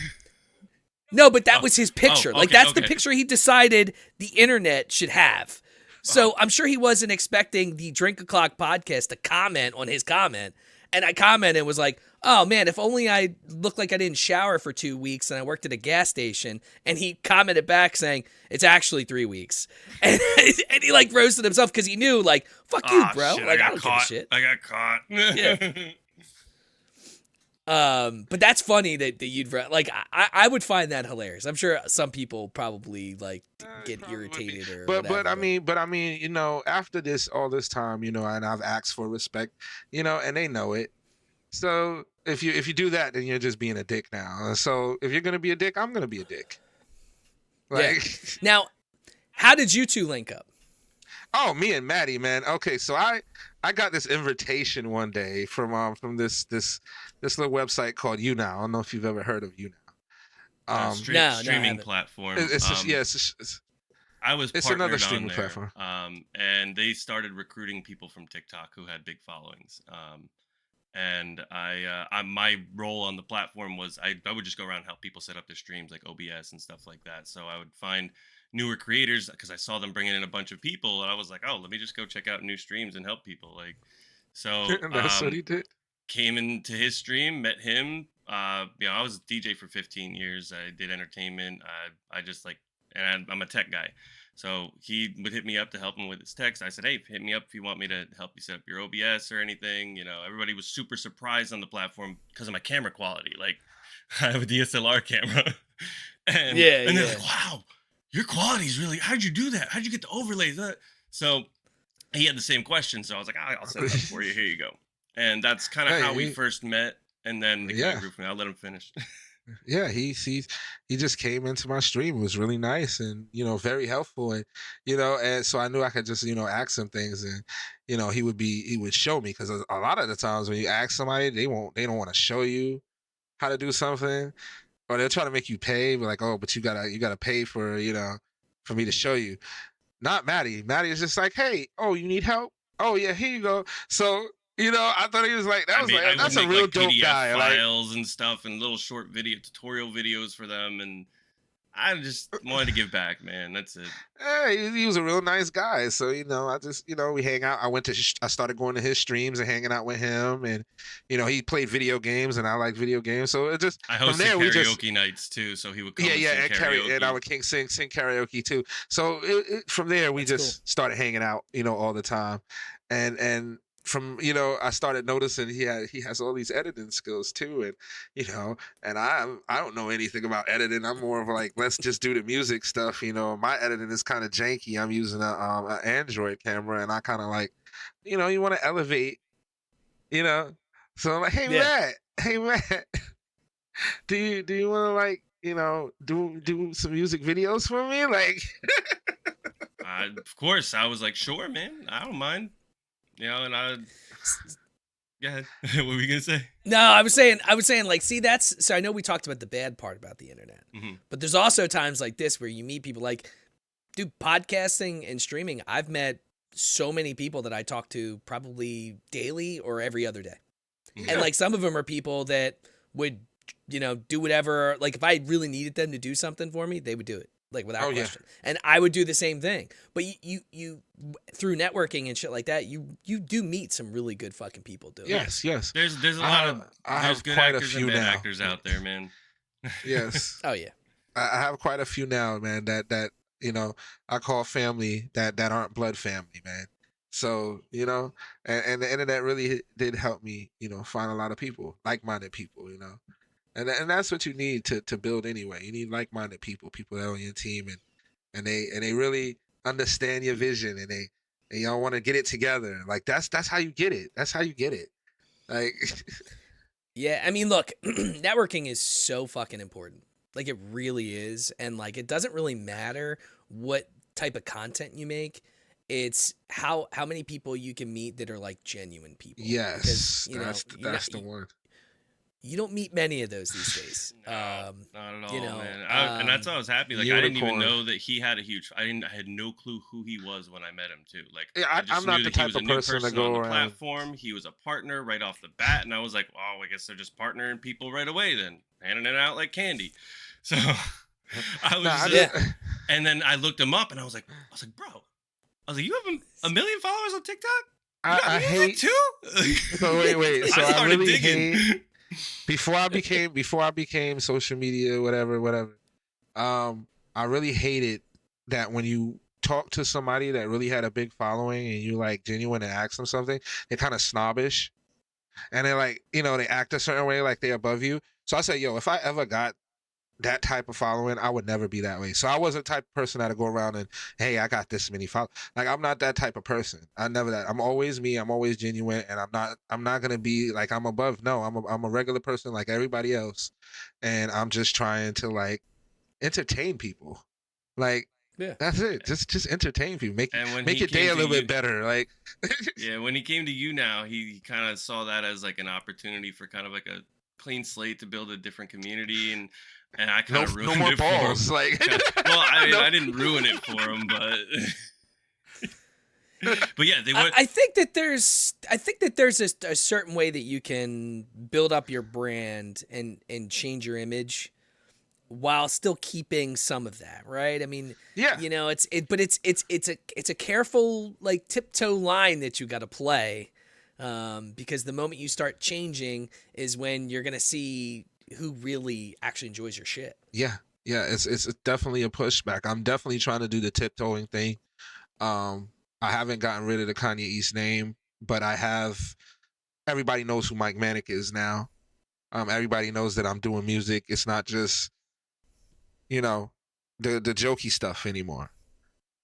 No, but that was his picture. Okay, like that's the picture he decided the internet should have. So I'm sure he wasn't expecting the Drink O'Clock podcast to comment on his comment. And I commented and was like, "Oh man, if only I looked like I didn't shower for 2 weeks and I worked at a gas station." And he commented back saying, "It's actually 3 weeks." And he like roasted himself because he knew, like, fuck you, bro. Shit, like I don't give a shit. I got caught. Yeah. But that's funny that you'd like. I would find that hilarious. I'm sure some people probably like get irritated or but whatever. but I mean, after all this time, and I've asked for respect, and they know it. So if you do that, then you're just being a dick now. So if you're gonna be a dick, I'm gonna be a dick. Like, now, how did you two link up? Oh, me and Maddie, man. Okay, so I got this invitation one day from this little website called YouNow. I don't know if you've ever heard of YouNow. Streaming platform. I was it's another streaming platform. And they started recruiting people from TikTok who had big followings. And my role on the platform was I would just go around and help people set up their streams like OBS and stuff like that. So I would find newer creators because I saw them bringing in a bunch of people, and I was like, oh, let me just go check out new streams and help people. Like, so that's what he did. Came into his stream, met him. I was a DJ for 15 years. I did entertainment. I just and I'm a tech guy. So he would hit me up to help him with his text. I said, hey, hit me up if you want me to help you set up your OBS or anything. Everybody was super surprised on the platform because of my camera quality. Like, I have a DSLR camera. and they're like, wow, your quality is really, how'd you do that? How'd you get the overlays? So he had the same question. So I was like, I'll set it up for you. Here you go. And that's kind of how we first met. And then the guy grew from me. I'll let him finish. Yeah, he just came into my stream. It was really nice and very helpful, and and so I knew I could just ask him things, and he would show me, because a lot of the times when you ask somebody, they don't want to show you how to do something, or they'll try to make you pay, but like, oh, but you gotta pay for for me to show you. Not Maddie. Maddie is just like, hey, oh, you need help? Oh yeah, here you go. So. I thought he was like, that's a real dope PDF guy. Files and stuff and little short tutorial videos for them. And I just wanted to give back, man. That's it. He was a real nice guy. So, I just, we hang out. I started going to his streams and hanging out with him. And, he played video games and I like video games. So it just, I from hosted there, we just, karaoke nights too, so he would come yeah, and yeah, sing and karaoke. and I would sing karaoke too. So from there, we That's just started hanging out, all the time. And from, I started noticing he has all these editing skills too. And, and I don't know anything about editing. I'm more of like, let's just do the music stuff. My editing is kind of janky. I'm using a Android camera, and I kind of like, you want to elevate, So I'm like, hey Matt, do you want to like, do some music videos for me? Like, Of course, I was like, sure, man, I don't mind. And I. Go ahead. What were you gonna say? No, I was saying, like, see, so I know we talked about the bad part about the internet, but there's also times like this where you meet people like, dude, podcasting and streaming. I've met so many people that I talk to probably daily or every other day. And like some of them are people that would, do whatever. Like if I really needed them to do something for me, they would do it. Like without question. And I would do the same thing. But you through networking and shit like that, you do meet some really good fucking people doing yes. There's a lot of there's good quite a actors few and bad now. actors out there, man. Yes. Oh yeah. I have quite a few now, man, that I call family that aren't blood family, man. So, and the internet really did help me, find a lot of people, like-minded people, And that's what you need to build anyway. You need like-minded people that are on your team, and they really understand your vision, and y'all want to get it together. Like that's how you get it. That's how you get it. Like Yeah, I mean, look, networking is so fucking important. Like it really is, and like it doesn't really matter what type of content you make. It's how many people you can meet that are like genuine people. yes, Because, that's the one. You don't meet many of those these days. No, not at all, man. And that's why I was happy. Like Unicorn. I didn't even know that he had a huge. I had no clue who he was when I met him too. Like Yeah, I just I'm not knew the that he type was a of new person to person go on the around. platform. He was a partner right off the bat, and I was like, oh, I guess they're just partnering people right away. Then handing it out like candy. So I was and then I looked him up, and I was like, bro. I was like, you have a million followers on TikTok? You got I hate too. So wait. So I started really digging. hate before I became social media, whatever. I really hated that when you talk to somebody that really had a big following and you like genuine and ask them something, they're kind of snobbish, and they're like, they act a certain way, like they're above you. So I said, yo, if I ever got that type of following, I would never be that way. So I wasn't the type of person that'd go around and, hey, I got this many followers. Like I'm not that type of person. I never that. I'm always me. I'm always genuine, and I'm not gonna be like I'm above. No, I'm a regular person like everybody else, and I'm just trying to like entertain people. Like that's it. Just entertain people. Make your day a little bit better. Like yeah, when he came to you now, he kind of saw that as like an opportunity for kind of like a clean slate to build a different community, and I kind of ruined no more it balls. for him. Like well, I mean, I didn't ruin it for him, but but yeah, they would. I think that there's a certain way that you can build up your brand and change your image while still keeping some of that, right? I mean, yeah, it's a careful like tiptoe line that you got to play, because the moment you start changing is when you're gonna see who really actually enjoys your shit. Yeah, it's definitely a pushback. I'm definitely trying to do the tiptoeing thing. I haven't gotten rid of the Kanye East name, but I have. Everybody knows who MikeManik's is now. Everybody knows that I'm doing music. It's not just, the jokey stuff anymore.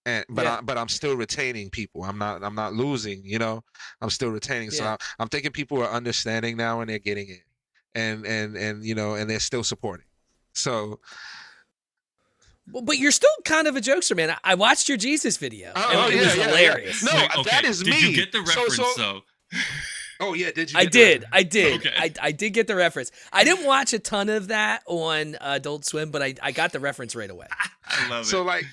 But I'm still retaining people. I'm not losing. I'm still retaining. So I'm thinking people are understanding now and they're getting it, and and they're still supporting. So. Well, but you're still kind of a jokester, man. I watched your Jesus video. And it was hilarious. No, that is me. Did you get the reference though? Oh yeah, did you? I did. Okay. I did get the reference. I didn't watch a ton of that on Adult Swim, but I got the reference right away. I love it. So like,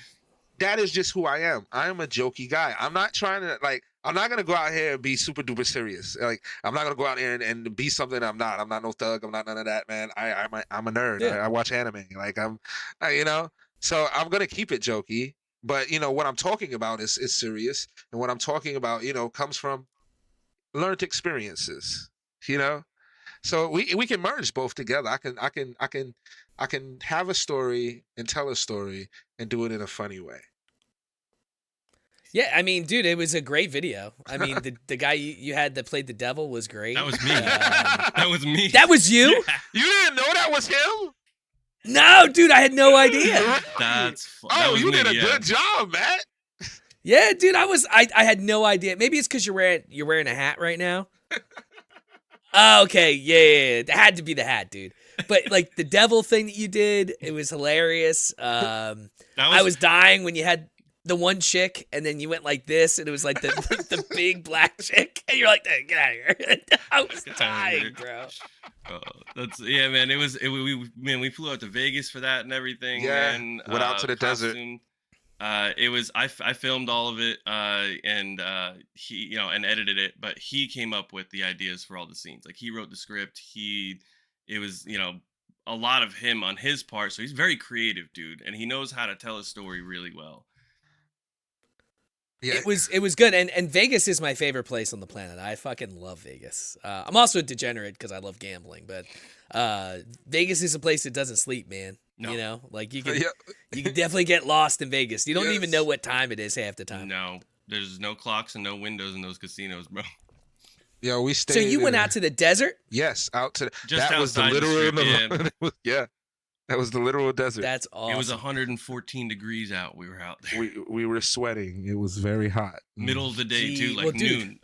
that is just who I am. I am a jokey guy. I'm not trying to like. I'm not gonna go out here and be super duper serious. Like I'm not gonna go out here and be something I'm not. I'm not no thug. I'm not none of that, man. I'm a nerd. Yeah. I watch anime. Like So I'm gonna keep it jokey, but what I'm talking about is serious, and what I'm talking about, comes from learned experiences. You know, so we can merge both together. I can have a story and tell a story and do it in a funny way. Yeah, I mean, dude, it was a great video. I mean, the guy you had that played the devil was great. That was me. That was me. That was you? Yeah. You didn't know that was him? No, dude, I had no idea. That's fun. Oh, you did a good job, Matt. Yeah, dude, I had no idea. Maybe it's because you're wearing a hat right now. Oh, okay, yeah. It had to be the hat, dude. But like the devil thing that you did, it was hilarious. I was dying when you had the one chick, and then you went like this, and it was like the big black chick, and you're like, get out of here. I was dying, bro. Man. We flew out to Vegas for that and everything. Yeah, and went out to the desert. I filmed all of it, and he, and edited it, but he came up with the ideas for all the scenes. Like he wrote the script. It was, a lot of him on his part. So he's very creative, dude, and he knows how to tell a story really well. Yeah. It was good, and Vegas is my favorite place on the planet. I fucking love Vegas. I'm also a degenerate because I love gambling, but Vegas is a place that doesn't sleep, man. No. Like you can definitely get lost in Vegas. You don't even know what time it is half the time. No, there's no clocks and no windows in those casinos, bro. Yeah, we stayed. So you went out to the desert? Yes, out to just that was the outside the literal. strip, Yeah, that was the literal desert. That's awesome. It was 114 degrees out. We were out there. We were sweating. It was very hot. Middle of the day too, like noon.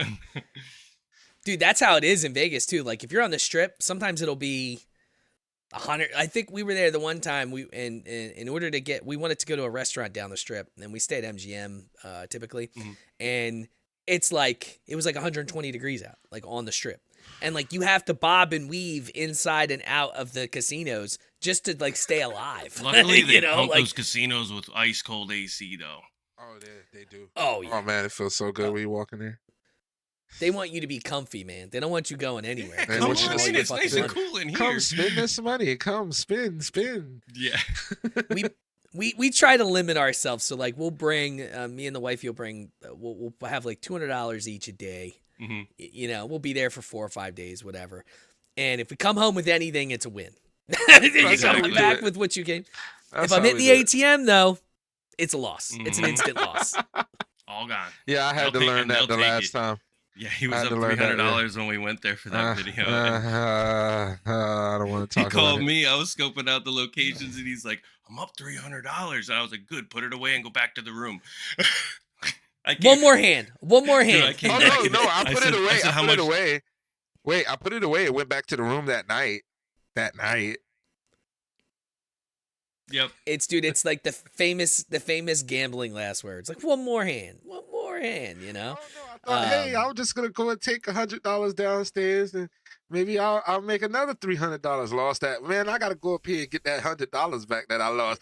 Dude, that's how it is in Vegas too. Like if you're on the strip, sometimes it'll be 100. I think we were there the one time. In order to get, we wanted to go to a restaurant down the strip, and we stayed at MGM typically, and it was like 120 degrees out, like on the strip, and like you have to bob and weave inside and out of the casinos just to like stay alive. Luckily, they pump those casinos with ice cold AC though. Oh, they do. Oh yeah. Oh man, it feels so good when you walk in there. They want you to be comfy, man. They don't want you going anywhere. Yeah, come on, man. It's nice and cool in here. Come spend this money. Come spend. Yeah. We try to limit ourselves. So like we'll bring me and the wife. We'll have like $200 each a day. Mm-hmm. We'll be there for 4 or 5 days, whatever. And if we come home with anything, it's a win. You come back with what you came. If I'm hitting the ATM though, it's a loss. It's an instant loss. All gone. Yeah, I had to learn that the last time. Yeah, he was up $300 when we went there for that video. I don't want to talk about it. He called me. I was scoping out the locations, and he's like, I'm up $300. And I was like, good, put it away and go back to the room. One more hand. Dude, no, I put it away. I put it away. Wait, I put it away. It went back to the room that night. Yep. It's like the famous gambling last words. Like one more hand, Oh, no, hey, I was just gonna go and take $100 downstairs, and maybe I'll make another $300. Lost that, man. I gotta go up here and get that $100 back that I lost.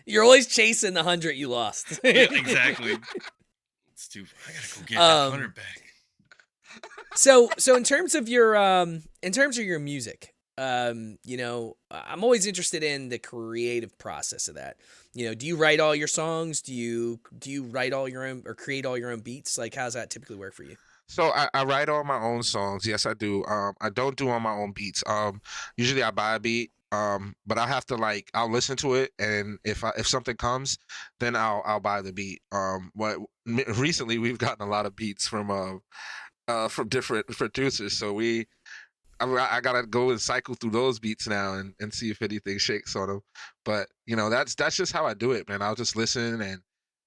You're always chasing the 100 you lost. Yeah, exactly. It's too. I gotta go get that 100 back. So in terms of your music, I'm always interested in the creative process of that. Do you write all your songs? Do you write all your own or create all your own beats? Like, how's that typically work for you? So I write all my own songs. Yes, I do. I don't do all my own beats. Usually I buy a beat. But I have to I'll listen to it, and if something comes, then I'll buy the beat. But recently we've gotten a lot of beats from different producers, so I gotta go and cycle through those beats now and see if anything shakes on them. But that's just how I do it, man. I'll just listen, and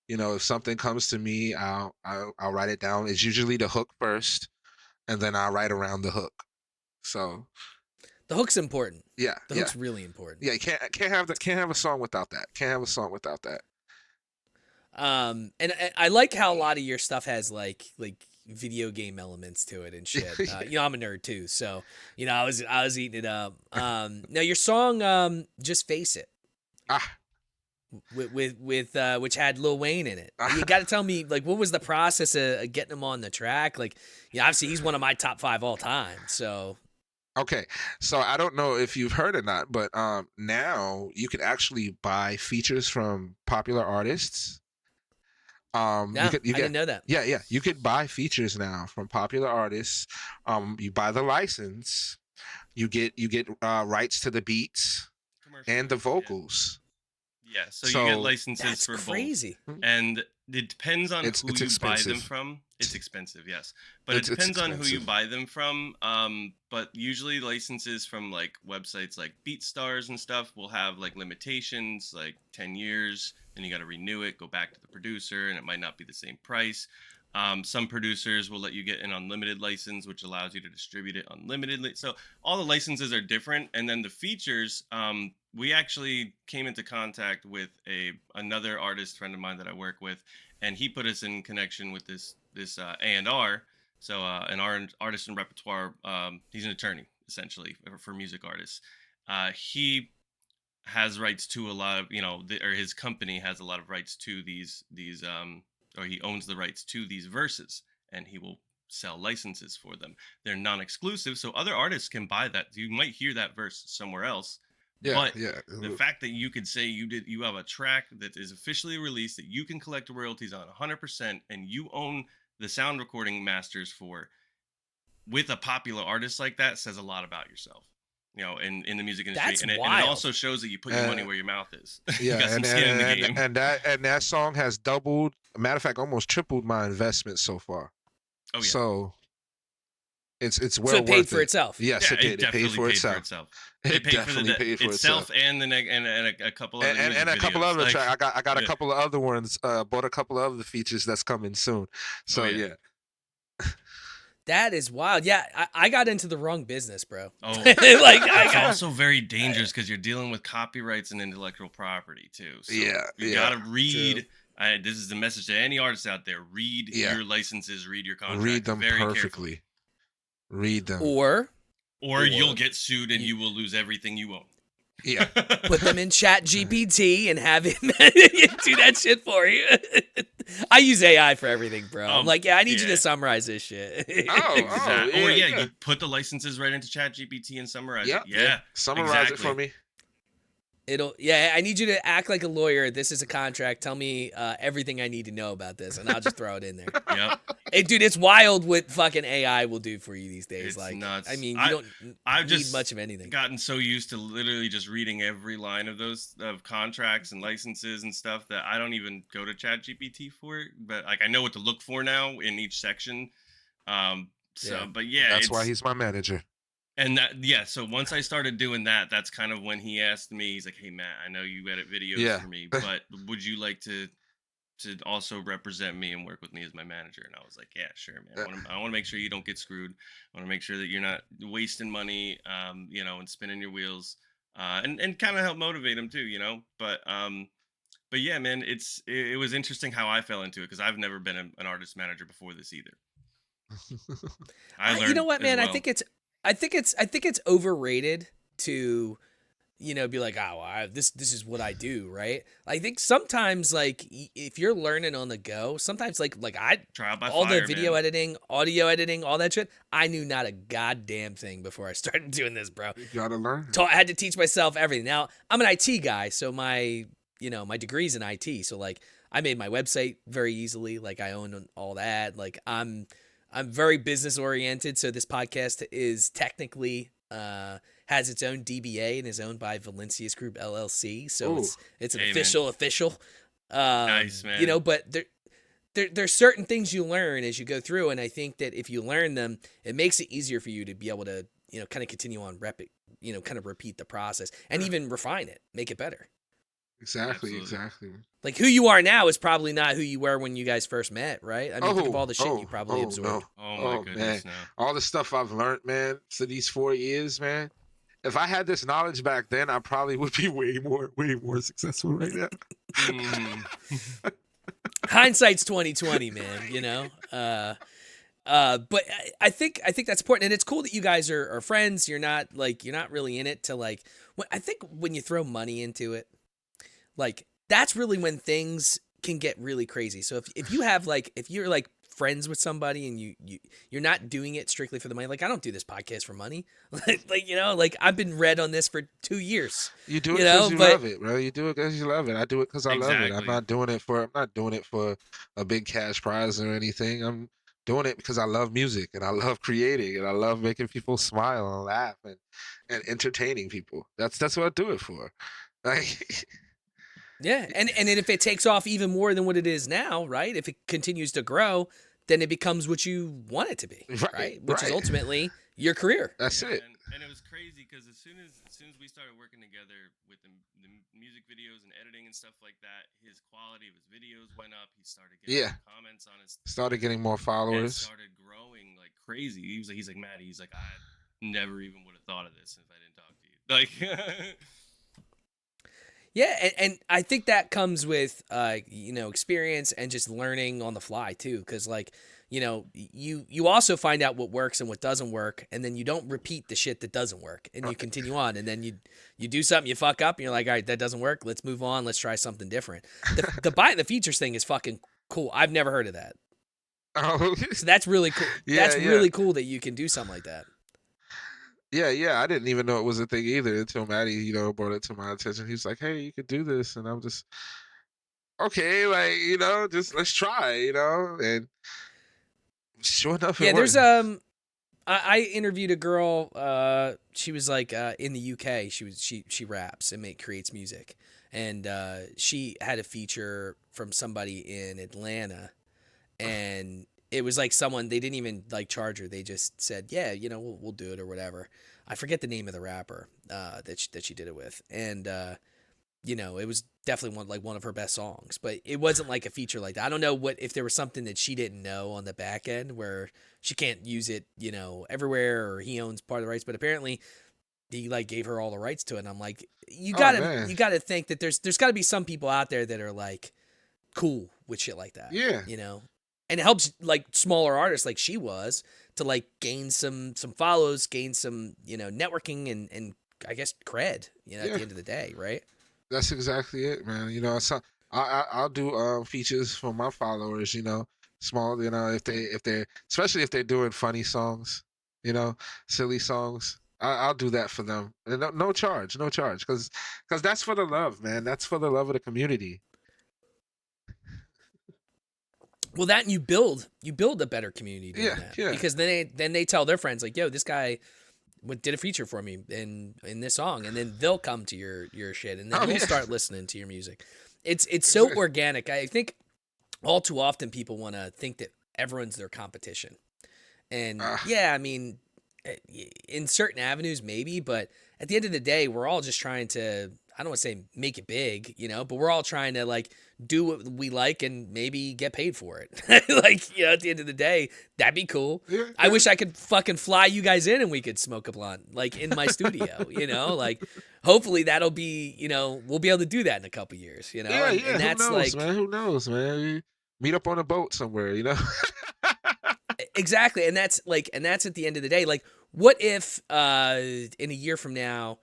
if something comes to me, I'll write it down. It's usually the hook first, and then I'll write around the hook. So the hook's important. Yeah, the hook's really important. Yeah, you can't have a song without that. Can't have a song without that. And I like how a lot of your stuff has like video game elements to it and shit. I'm a nerd too, so I was eating it up. Now your song, Just Face It, with which had Lil Wayne in it. You got to tell me what was the process of getting him on the track? Obviously he's one of my top 5 all time. So Okay, so I don't know if you've heard or not, but now you can actually buy features from popular artists. You Yeah, could you I get didn't know that. yeah, you could buy features now from popular artists. You buy the license, you get rights to the beats Commercial and the music, yeah. vocals. Yeah, so you get So licenses That's for both. crazy. And it depends on who it's you buy them expensive. from. It's expensive, yes. But it It's depends on who you expensive. buy them from. But usually licenses from like websites like BeatStars and stuff will have like limitations, like 10 years, then you got to renew it, go back to the producer, and it might not be the same price. Some producers will let you get an unlimited license, which allows you to distribute it unlimitedly. So all the licenses are different, and then the features. We actually came into contact with another artist friend of mine that I work with, and he put us in connection with this A&R. So an artist and repertoire. He's an attorney essentially for music artists. He has rights to a lot of or his company has a lot of rights to these or he owns the rights to these verses, and he will sell licenses for them. They're non-exclusive, so other artists can buy that. You might hear that verse somewhere else, Yeah, but yeah. the fact that you could say you have a track that is officially released that you can collect royalties on 100%, and you own the sound recording masters for, with a popular artist like that, says a lot about yourself. In the music industry, That's and it wild. also shows that you put your money where your mouth is. You Yeah, got some skin in the game. and that song has doubled, matter of fact, almost tripled my investment so far. Oh yeah. So it's well So it paid worth for it. itself. Yes, Yeah, it did. It definitely paid for itself. It paid for definitely paid for itself and a couple other music and a couple videos. other Like, tracks. I got a yeah. couple of other ones. Bought a couple of other features that's coming soon. So yeah. yeah. That is wild. Yeah, I got into the wrong business, bro. Oh, Like I it's got also very dangerous because you're dealing with copyrights and intellectual property too. So Yeah, you yeah. gotta read. This is the message to any artists out there: read Yeah. your licenses, read your contracts, Read them very perfectly. carefully, Read them. or or you'll get sued and you will lose everything you own. Yeah. put them in Chat GPT and have it do that shit for you. I use AI for everything, bro. I'm like, I need you yeah. to summarize this shit. Exactly. yeah, You put the licenses right into ChatGPT and summarize Yeah, it. Yeah, Summarize exactly. it for me. I need you to act like a lawyer. This is a contract. Tell me everything I need to know about this, and I'll just throw it in there. Yep. Hey, dude, it's wild what fucking AI will do for you these days. It's like, nuts. I mean, you don't I've need just much of anything. gotten so used to literally just reading every line of those contracts and licenses and stuff that I don't even go to ChatGPT for it. But like I know what to look for now in each section. But yeah, That's why he's my manager. And so once I started doing that, that's kind of when he asked me. He's like, "Hey Matt, I know you edit videos for me, but would you like to also represent me and work with me as my manager?" And I was like, "Yeah, sure, man. I want to make sure you don't get screwed. I want to make sure that you're not wasting money, and spinning your wheels, and kind of help motivate him too, But yeah, man, it was interesting how I fell into it because I've never been an artist manager before this either. I learned, you know what, man? well. I think it's overrated to, be like, oh, this is what I do, right? I think sometimes, like, if you're learning on the go, sometimes like I Trial by all fire, the video man. editing, audio editing, all that shit, I knew not a goddamn thing before I started doing this, bro. You gotta learn. I had to teach myself everything. Now I'm an IT guy, so my degree's in IT, so like I made my website very easily. Like I own all that. Like I'm very business oriented, so this podcast is technically has its own DBA and is owned by Valencius Group LLC. So it's an official. Nice, man. But there's certain things you learn as you go through, and I think that if you learn them, it makes it easier for you to be able to kind of continue on kind of repeat the process and even refine it, make it better. Exactly. Like who you are now is probably not who you were when you guys first met, right? I mean, think of all the shit you probably absorbed. No. Oh my goodness, man. no. All the stuff I've learned, man, for these 4 years, man. If I had this knowledge back then, I probably would be way more successful right now. Hindsight's 2020, man. But I think that's important, and it's cool that you guys are friends. You're not really in it to like. I think when you throw money into it, like that's really when things can get really crazy. So if you have if you're like friends with somebody and you're not doing it strictly for the money. Like I don't do this podcast for money. Like like I've been read on this for 2 years. You do it because you but love it, bro. You do it because you love it. I do it because I love it. I'm Exactly. not doing it for a big cash prize or anything. I'm doing it because I love music and I love creating and I love making people smile and laugh and entertaining people. That's what I do it for. Like yeah, and then if it takes off even more than what it is now, right? If it continues to grow, then it becomes what you want it to be, right? Which is right. ultimately your career. That's Yeah, it. and it was crazy because as soon as we started working together with the music videos and editing and stuff like that, his quality of his videos went up. He started getting Yeah. comments on his Started getting more and followers. started growing like crazy. He's like Maddie. He's like I never even would have thought of this if I didn't talk to you. Like Yeah, and I think that comes with experience and just learning on the fly too, because like you also find out what works and what doesn't work, and then you don't repeat the shit that doesn't work, and you continue on, and then you do something, you fuck up, and you're like, all right, that doesn't work, let's move on, let's try something different. The buy the features thing is fucking cool. I've never heard of that, Oh, so that's really cool. Yeah, That's yeah. really cool that you can do something like that. yeah. I didn't even know it was a thing either until Maddie, brought it to my attention. He's like, "Hey, you could do this," and I'm just okay, like just let's try, and sure enough, Yeah, it there's worked. I interviewed a girl. She was like in the UK. She raps and creates music, and she had a feature from somebody in Atlanta, and it was like someone they didn't even like charge her. They just said, yeah, we'll do it or whatever. I forget the name of the rapper that she did it with, and it was definitely one of her best songs, but it wasn't like a feature like that. I don't know if there was something that she didn't know on the back end where she can't use it, everywhere, or he owns part of the rights, but apparently he like gave her all the rights to it. And I'm like, you Oh gotta man, you gotta think that there's gotta be some people out there that are like cool with shit like that, yeah, and it helps like smaller artists like she was to like gain some follows, gain some networking and I guess cred, at yeah. the end of the day, right? That's exactly it, man. So I'll do features for my followers. Small. If they're especially if they're doing funny songs, silly songs. I'll do that for them. And no charge, no charge, because that's for the love, man. That's for the love of the community. Well, that and you build a better community doing Yeah, that, yeah. because then they tell their friends like, yo, this guy did a feature for me in this song, and then they'll come to your shit, and then Oh you'll yeah. start listening to your music. It's so organic. I think all too often people want to think that everyone's their competition, and Uh, yeah, I mean, eh, in certain avenues maybe, but at the end of the day, we're all just trying to, I don't want to say make it big, but we're all trying to like do what we like and maybe get paid for it. Like, at the end of the day, that'd be cool. yeah, I yeah. wish I could fucking fly you guys in and we could smoke a blunt like in my studio, like hopefully that'll be, we'll be able to do that in a couple years, Yeah, yeah. and Who that's knows, like man? Who knows, man? We meet up on a boat somewhere. exactly, and that's at the end of the day, like what if in a year from now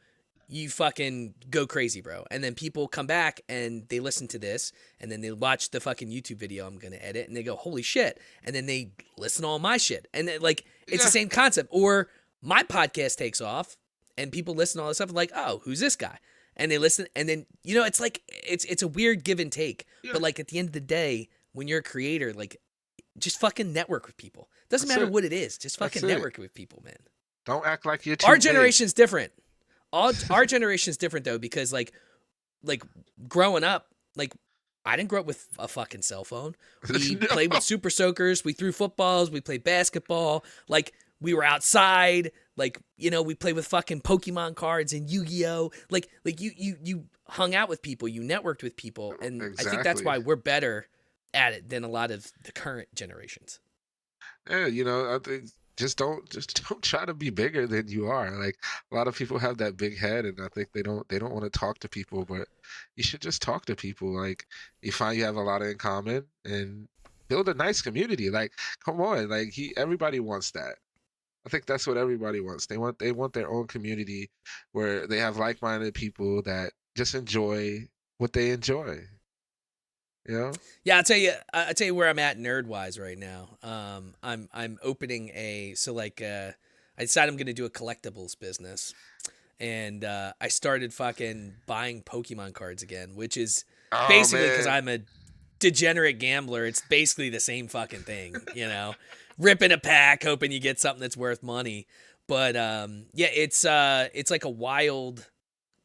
you fucking go crazy, bro, and then people come back and they listen to this and then they watch the fucking YouTube video I'm gonna edit and they go, holy shit, and then they listen to all my shit, and then like it's Yeah. the same concept. Or my podcast takes off and people listen to all this stuff and like, oh, who's this guy, and they listen, and then it's like it's a weird give and take. Yeah. But like at the end of the day, when you're a creator, like just fucking network with people. Doesn't That's matter it. what it is. Just That's fucking it. network with people, man. Don't act like you're too Our big. generation's different. Our generation's different though, because like growing up, like I didn't grow up with a fucking cell phone. We No. played with super soakers. We threw footballs. We played basketball. Like we were outside. Like we played with fucking Pokemon cards and Yu-Gi-Oh. Like you hung out with people. You networked with people, and I think that's Exactly. why we're better at it than a lot of the current generations. Yeah, I think just don't try to be bigger than you are. Like a lot of people have that big head, and I think they don't want to talk to people, but you should just talk to people. Like you find you have a lot in common and build a nice community. Like come on, like everybody wants that. I think that's what everybody wants. They want their own community where they have like-minded people that just enjoy what they enjoy. You know? Yeah, I'll tell you where I'm at nerd wise right now. I'm opening I decided I'm gonna do a collectibles business, and I started fucking buying Pokemon cards again, which is Oh basically because man. I'm a degenerate gambler. It's basically the same fucking thing, ripping a pack, hoping you get something that's worth money. But yeah, it's like a wild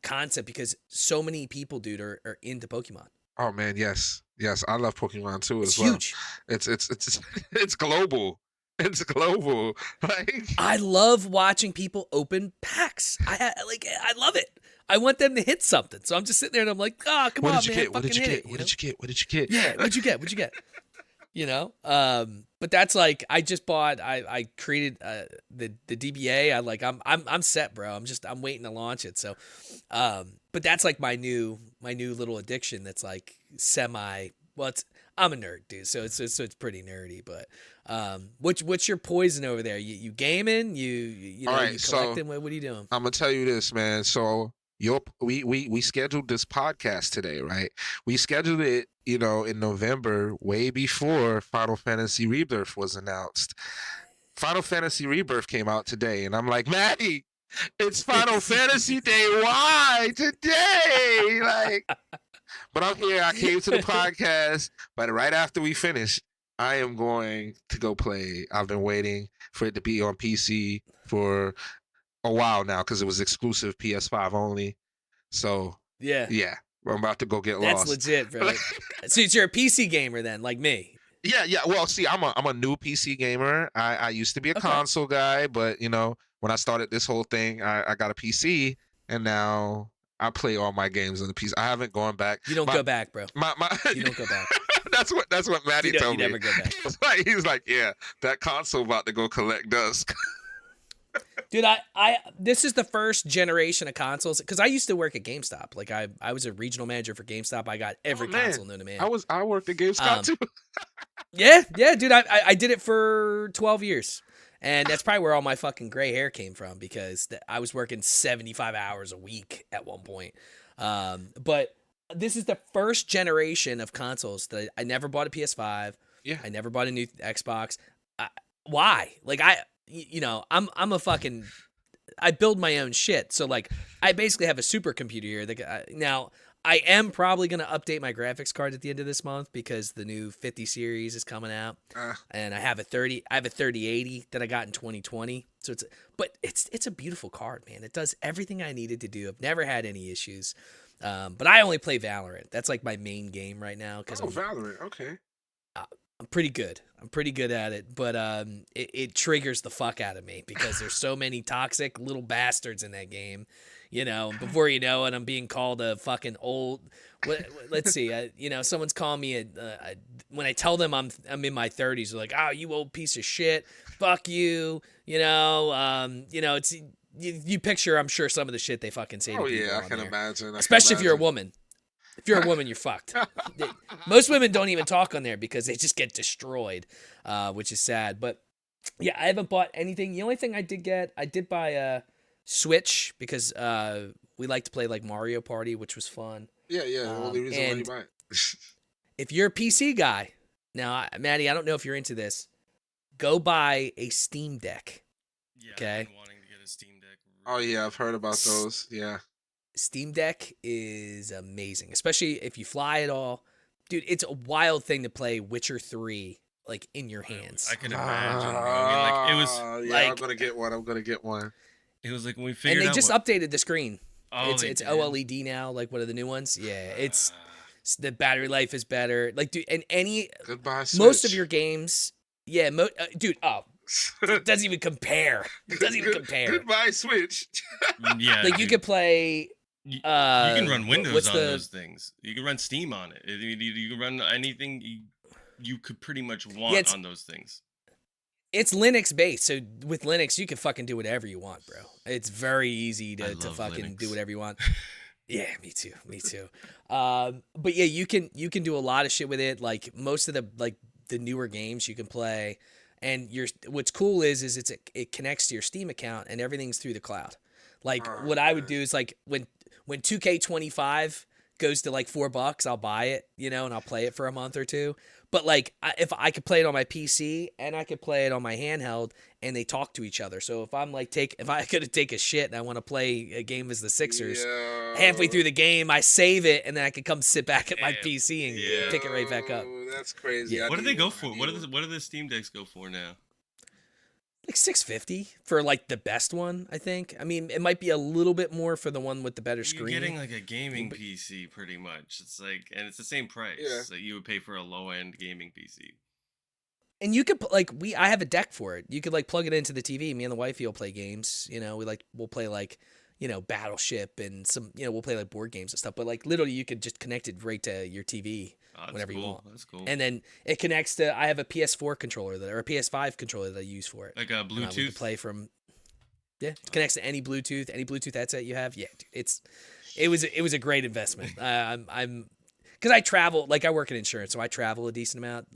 concept because so many people, dude, are into Pokemon. Oh man, yes. Yes, I love Pokemon too It's as well. huge. It's it's global. It's global. Like I love watching people open packs. I love it. I want them to hit something. So I'm just sitting there and I'm like, oh, come what on, did you man, get? What did fucking you hit get? it. What did you get? What did you get? Yeah, what'd you get? What'd you get? But that's like I just bought. I created the DBA. I'm set, bro. I'm waiting to launch it. So, but that's like my new little addiction. That's like semi. Well, I'm a nerd, dude. So it's pretty nerdy. But what's your poison over there? You gaming? You All know right, you so collecting? What are you doing? I'm gonna tell you this, man. So we scheduled this podcast today, right? We scheduled it, in November, way before Final Fantasy Rebirth was announced. Final Fantasy Rebirth came out today, and I'm like, Maddie, it's Final Fantasy Day. Why today? Like, but I'm here. I came to the podcast, but right after we finish, I am going to go play. I've been waiting for it to be on PC for a while now because it was exclusive PS5 only. So Yeah, yeah, I'm about to go get that's lost. legit, bro. So you're a PC gamer then, like me. Yeah, yeah. Well, see, I'm a new PC gamer. I used to be a Okay. console guy, but when I started this whole thing, I got a PC, and now I play all my games on the PC. I haven't gone back. You don't go back, bro. My You don't go back. that's what Maddie You told me. never go back. He was like, yeah, that console about to go collect dust. Dude, I this is the first generation of consoles because I used to work at GameStop. Like I was a regional manager for GameStop. I got every Oh, man. console known to man. I worked at GameStop too. Yeah, dude. I did it for 12 years, and that's probably where all my fucking gray hair came from because I was working 75 hours a week at one point. But this is the first generation of consoles that I never bought a PS5. Yeah. I never bought a new Xbox. Why? Like I'm a fucking. I build my own shit, so like I basically have a supercomputer here. Now I am probably gonna update my graphics card at the end of this month because the new 50 series is coming out, and I have a 3080 that I got in 2020. So it's a beautiful card, man. It does everything I needed to do. I've never had any issues. But I only play Valorant. That's like my main game right now because Valorant. Okay. I'm pretty good. I'm pretty good at it, but it triggers the fuck out of me because there's so many toxic little bastards in that game. Before you know it, I'm being called a fucking old. Let's see. Someone's calling me when I tell them I'm in my 30s. They're like, "Oh, you old piece of shit. Fuck you." It's you picture. I'm sure some of the shit they fucking say. Oh to people yeah, I on can there. imagine. Especially if you're a woman. If you're a woman, you're fucked. Most women don't even talk on there because they just get destroyed, which is sad. But yeah, I haven't bought anything. The only thing I did buy a Switch because we like to play like Mario Party, which was fun. Yeah. The only reason why you buy it. If you're a PC guy, now, Maddie, I don't know if you're into this. Go buy a Steam Deck. Yeah, Okay. I've been wanting to get a Steam Deck. Oh yeah, I've heard about those. Yeah. Steam Deck is amazing, especially if you fly at all. Dude, it's a wild thing to play Witcher 3 like in your hands. I can imagine. Bro. I mean, like it was. Yeah, like- I'm gonna get one. It was like when we And figured they out. just updated the screen. Oh, it's they did? OLED now, like one of the new ones. Yeah, the battery life is better. Like, dude, and Goodbye, Switch. most of your games, yeah, dude, it doesn't even compare. It doesn't even compare. Goodbye, Switch. Yeah. Like you dude. could play. You can run what's Windows on the- those things. You can run Steam on it. You can run anything you could pretty much want on those things. It's Linux based, so with Linux you can fucking do whatever you want, bro. It's very easy to love fucking Linux. do whatever you want. Yeah, me too. But yeah, you can do a lot of shit with it. Like most of the newer games you can play, and what's cool is it connects to your Steam account and everything's through the cloud. Like what I would do is like when 2K25 goes to like $4, I'll buy it, and I'll play it for a month or two. But like, if I could play it on my PC and I could play it on my handheld, and they talk to each other. So if I'm like if I could take a shit and I want to play a game as the Sixers, halfway through the game I save it, and then I can come sit back at my PC and pick it right back up. That's crazy. Yeah. What do they go for? What do the Steam Decks go for now? Like $650 for like the best one, I think. I mean, it might be a little bit more for the one with the better screen. You're getting like a gaming PC pretty much. It's like, and it's the same price that you would pay for a low end gaming PC. And you could I have a deck for it. You could like plug it into the TV. Me and the wifey will play games. We'll play like, Battleship and some, we'll play like board games and stuff. But like literally, you could just connect it right to your TV whenever you want. That's cool. And then it connects to. I have a PS4 controller or a PS5 controller that I use for it. Like a Bluetooth. We can play from. Yeah, it connects to any Bluetooth headset you have. Yeah, it was a great investment. I'm because I travel, like I work in insurance, so I travel a decent amount.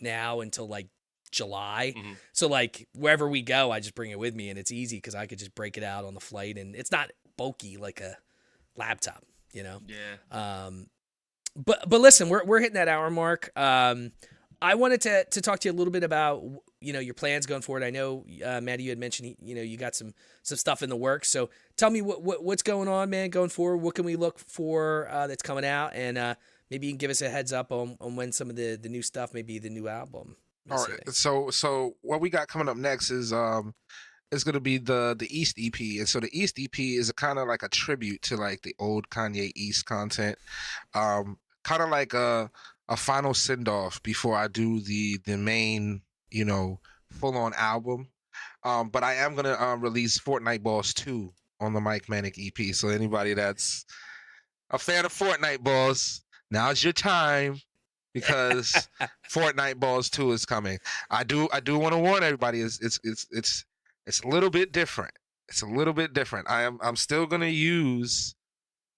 Now until like July. Mhm. So like wherever we go, I just bring it with me, and it's easy because I could just break it out on the flight, and it's not bulky like a laptop, Yeah. But listen, we're hitting that hour mark. I wanted to talk to you a little bit about your plans going forward. I know Maddie, you had mentioned you got some stuff in the works. So tell me what's going on, man, going forward. What can we look for that's coming out, and maybe you can give us a heads up on when some of the new stuff, maybe the new album. All right. So what we got coming up next is going to be the East EP, and so the East EP is a kind of like a tribute to like the old Kanye East content, kind of like a final send off before I do the main full on album. But I am gonna release Fortnite Balls 2 on the MikeManik's EP. So anybody that's a fan of Fortnite Balls, now's your time, because Fortnite Balls 2 is coming. I do want to warn everybody, it's a little bit different. It's a little bit different. I'm still gonna use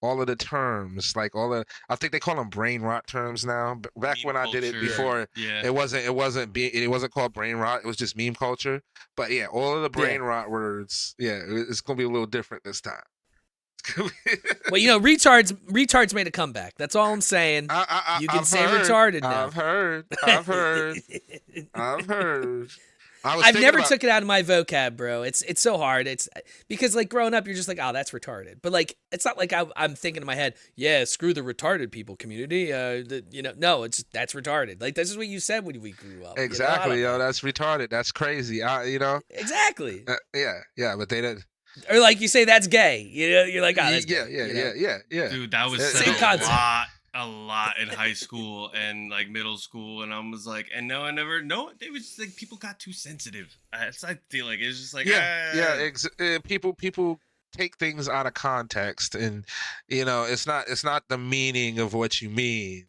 all of the terms, like I think they call them brain rot terms now. Back Meme when I did it culture. before, Yeah. it wasn't called brain rot. It was just meme culture. But yeah, all of the brain rot words, it's gonna be a little different this time. Well, retards made a comeback. That's all I'm saying. You can say retarded now. I've heard. I've never took it out of my vocab, bro. It's so hard. It's because like growing up, you're just like, oh, that's retarded. But like, it's not like I'm thinking in my head, yeah, screw the retarded people community. No, that's retarded. Like this is what you said when we grew up. Exactly, that's retarded. That's crazy. Exactly. Yeah, but they didn't. Or like you say, that's gay. You're like, oh, that's yeah. Dude, that was Same said concept. a lot in high school and like middle school, and I was like, and no, I never know. It was just like people got too sensitive. I feel like it's just like people take things out of context, and it's not the meaning of what you mean.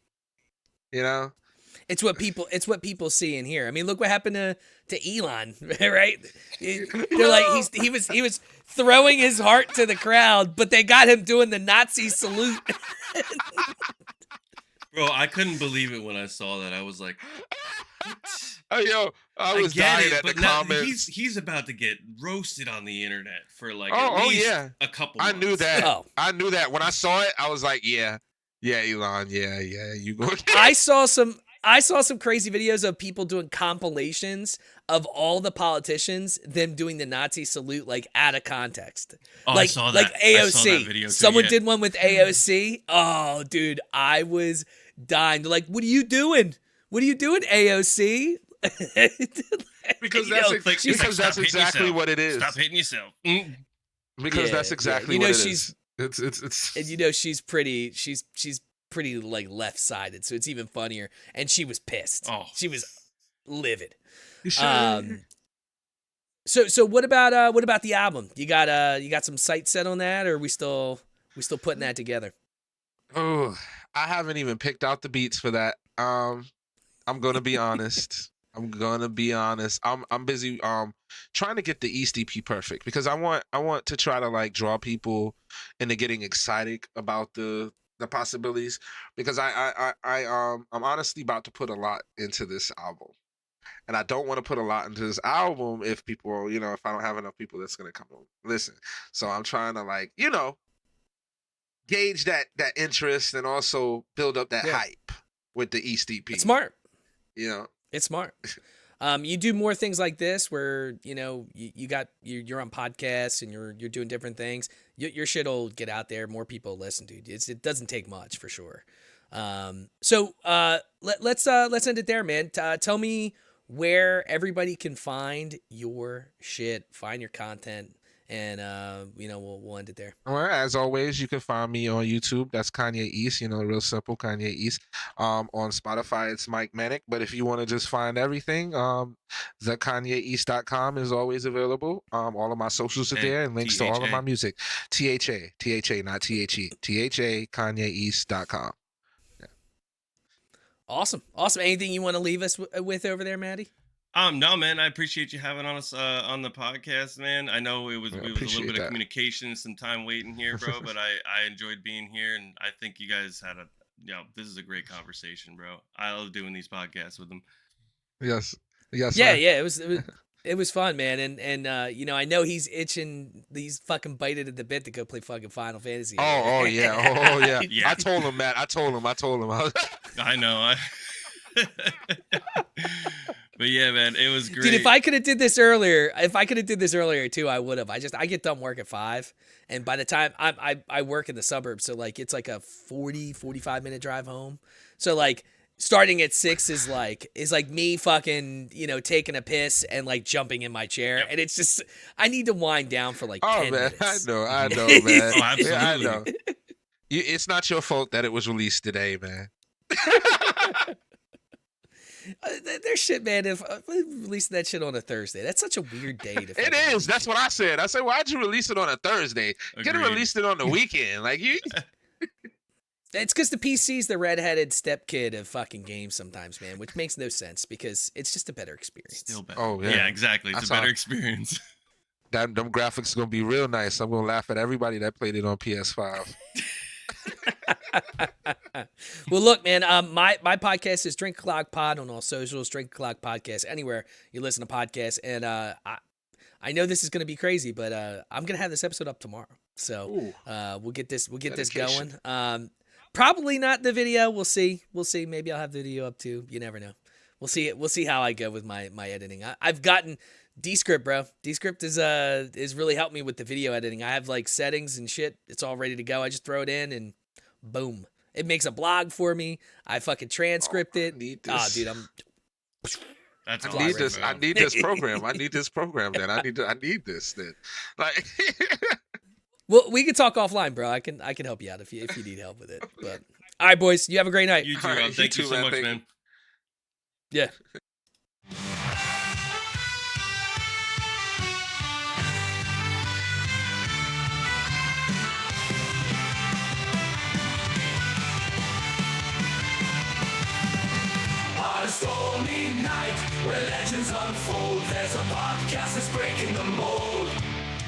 It's what people see and hear. I mean, look what happened to Elon, right? They're like he was throwing his heart to the crowd, but they got him doing the Nazi salute. Bro, I couldn't believe it when I saw that. I was like, what? Oh, I was dying at the comments. He's about to get roasted on the internet for like a couple I months. knew that. Oh. I knew that. When I saw it, I was like, yeah, Elon, yeah, you go. I saw some crazy videos of people doing compilations of all the politicians, them doing the Nazi salute like out of context. Oh, like, I saw that. Like AOC. I saw that video too, Someone yeah. did one with AOC. Oh, dude, I was dying. They're like, what are you doing? What are you doing, AOC? Because that's exactly what it is. Stop hitting yourself. Because that's exactly what it is. It's and she's pretty. She's pretty like left-sided, so it's even funnier. And she was pissed. Oh, she was livid. You sure? So what about the album? You got some sights set on that, or are we still putting that together? Oh, I haven't even picked out the beats for that. I'm gonna be honest. I'm busy trying to get the East EP perfect, because I want to try to like draw people into getting excited about the possibilities, because I'm honestly about to put a lot into this album, and I don't want to put a lot into this album if people, if I don't have enough people that's gonna come and listen. So I'm trying to like, gauge that interest and also build up that Yeah. hype with the East EP. It's smart. You know. It's smart. You do more things like this where, you know, you're on podcasts and you're doing different things. Your shit will get out there. More people listen, dude. It doesn't take much for sure. So let's end it there, man. Tell me where everybody can find your shit, find your content, and you know, we'll end it there. Well, as always, you can find me on YouTube. That's Kanye East. You know, real simple, Kanye East. On Spotify, it's MikeManik. But if you want to just find everything, thekanyeeast.com is always available. All of my socials are there and links to all of my music. THA, not THE. THA, KanyeEast.com. Awesome. Anything you want to leave us with over there, Maddie? No, man. I appreciate you having us on the podcast, man. I know it was a little bit of communication, some time waiting here, bro. But I enjoyed being here, and I think you guys had this is a great conversation, bro. I love doing these podcasts with them. Yes. Yeah. It was fun, man. And you know, I know he's itching. He's fucking bited at the bit to go play fucking Final Fantasy. Oh yeah. Yeah. I told him, Matt. I told him. I know. But yeah, man, it was great. Dude, if I could have did this earlier too, I would have. I get done work at 5, and by the time I work in the suburbs, so like it's like a 45 minute drive home. So like starting at 6 is like me fucking, you know, taking a piss and like jumping in my chair, and it's just I need to wind down for like 10 minutes. I know, man. Oh, absolutely. Yeah, I know. It's not your fault that it was released today, man. Their shit, man. If releasing that shit on a Thursday, that's such a weird day to. It is. That's what I said. I said, why'd you release it on a Thursday? Get it released on the weekend, like you. It's because the PC's the redheaded stepkid of fucking games sometimes, man, which makes no sense because it's just a better experience. Still better. Oh yeah, yeah, exactly. It's a better experience. Them graphics are gonna be real nice. I'm gonna laugh at everybody that played it on PS5. Well, look, man, my podcast is Drink O'Clock Pod on all socials, Drink O'Clock Podcast, anywhere you listen to podcasts. And I know this is going to be crazy, but I'm going to have this episode up tomorrow. So we'll get this going. Probably not the video. We'll see. Maybe I'll have the video up too. You never know. We'll see how I go with my editing. I've gotten Descript, bro. Descript is really helped me with the video editing. I have like settings and shit. It's all ready to go. I just throw it in and boom. It makes a blog for me. I fucking transcript it. Oh, dude, That's I need this. I need this program. I need this program. Then I need this. Then like. Well, we can talk offline, bro. I can help you out if you need help with it. But all right, boys. You have a great night. You too. All right, Thank you so much, man. Yeah. On a stormy night where legends unfold, there's a podcast that's breaking the mold.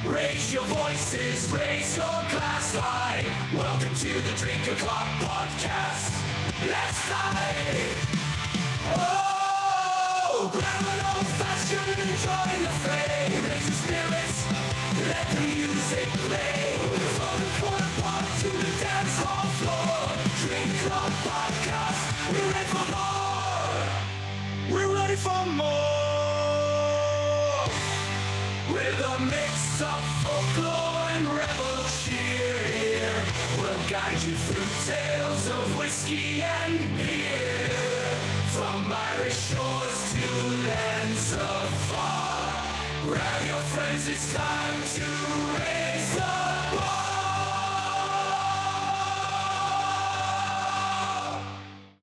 Raise your voices, raise your glass high. Welcome to the Drink O'Clock Podcast. Let's dive. Oh, grab an old fashioned and join the fray. Raise your spirits, let the music play. From the corner park to the dance hall floor. Drink O'Clock Podcast, we're ready for more. We're ready for more. With a mix of folklore and rebel cheer, we'll guide you through tales of whiskey and beer. From Irish shores to lands afar, grab your friends, it's time to raise the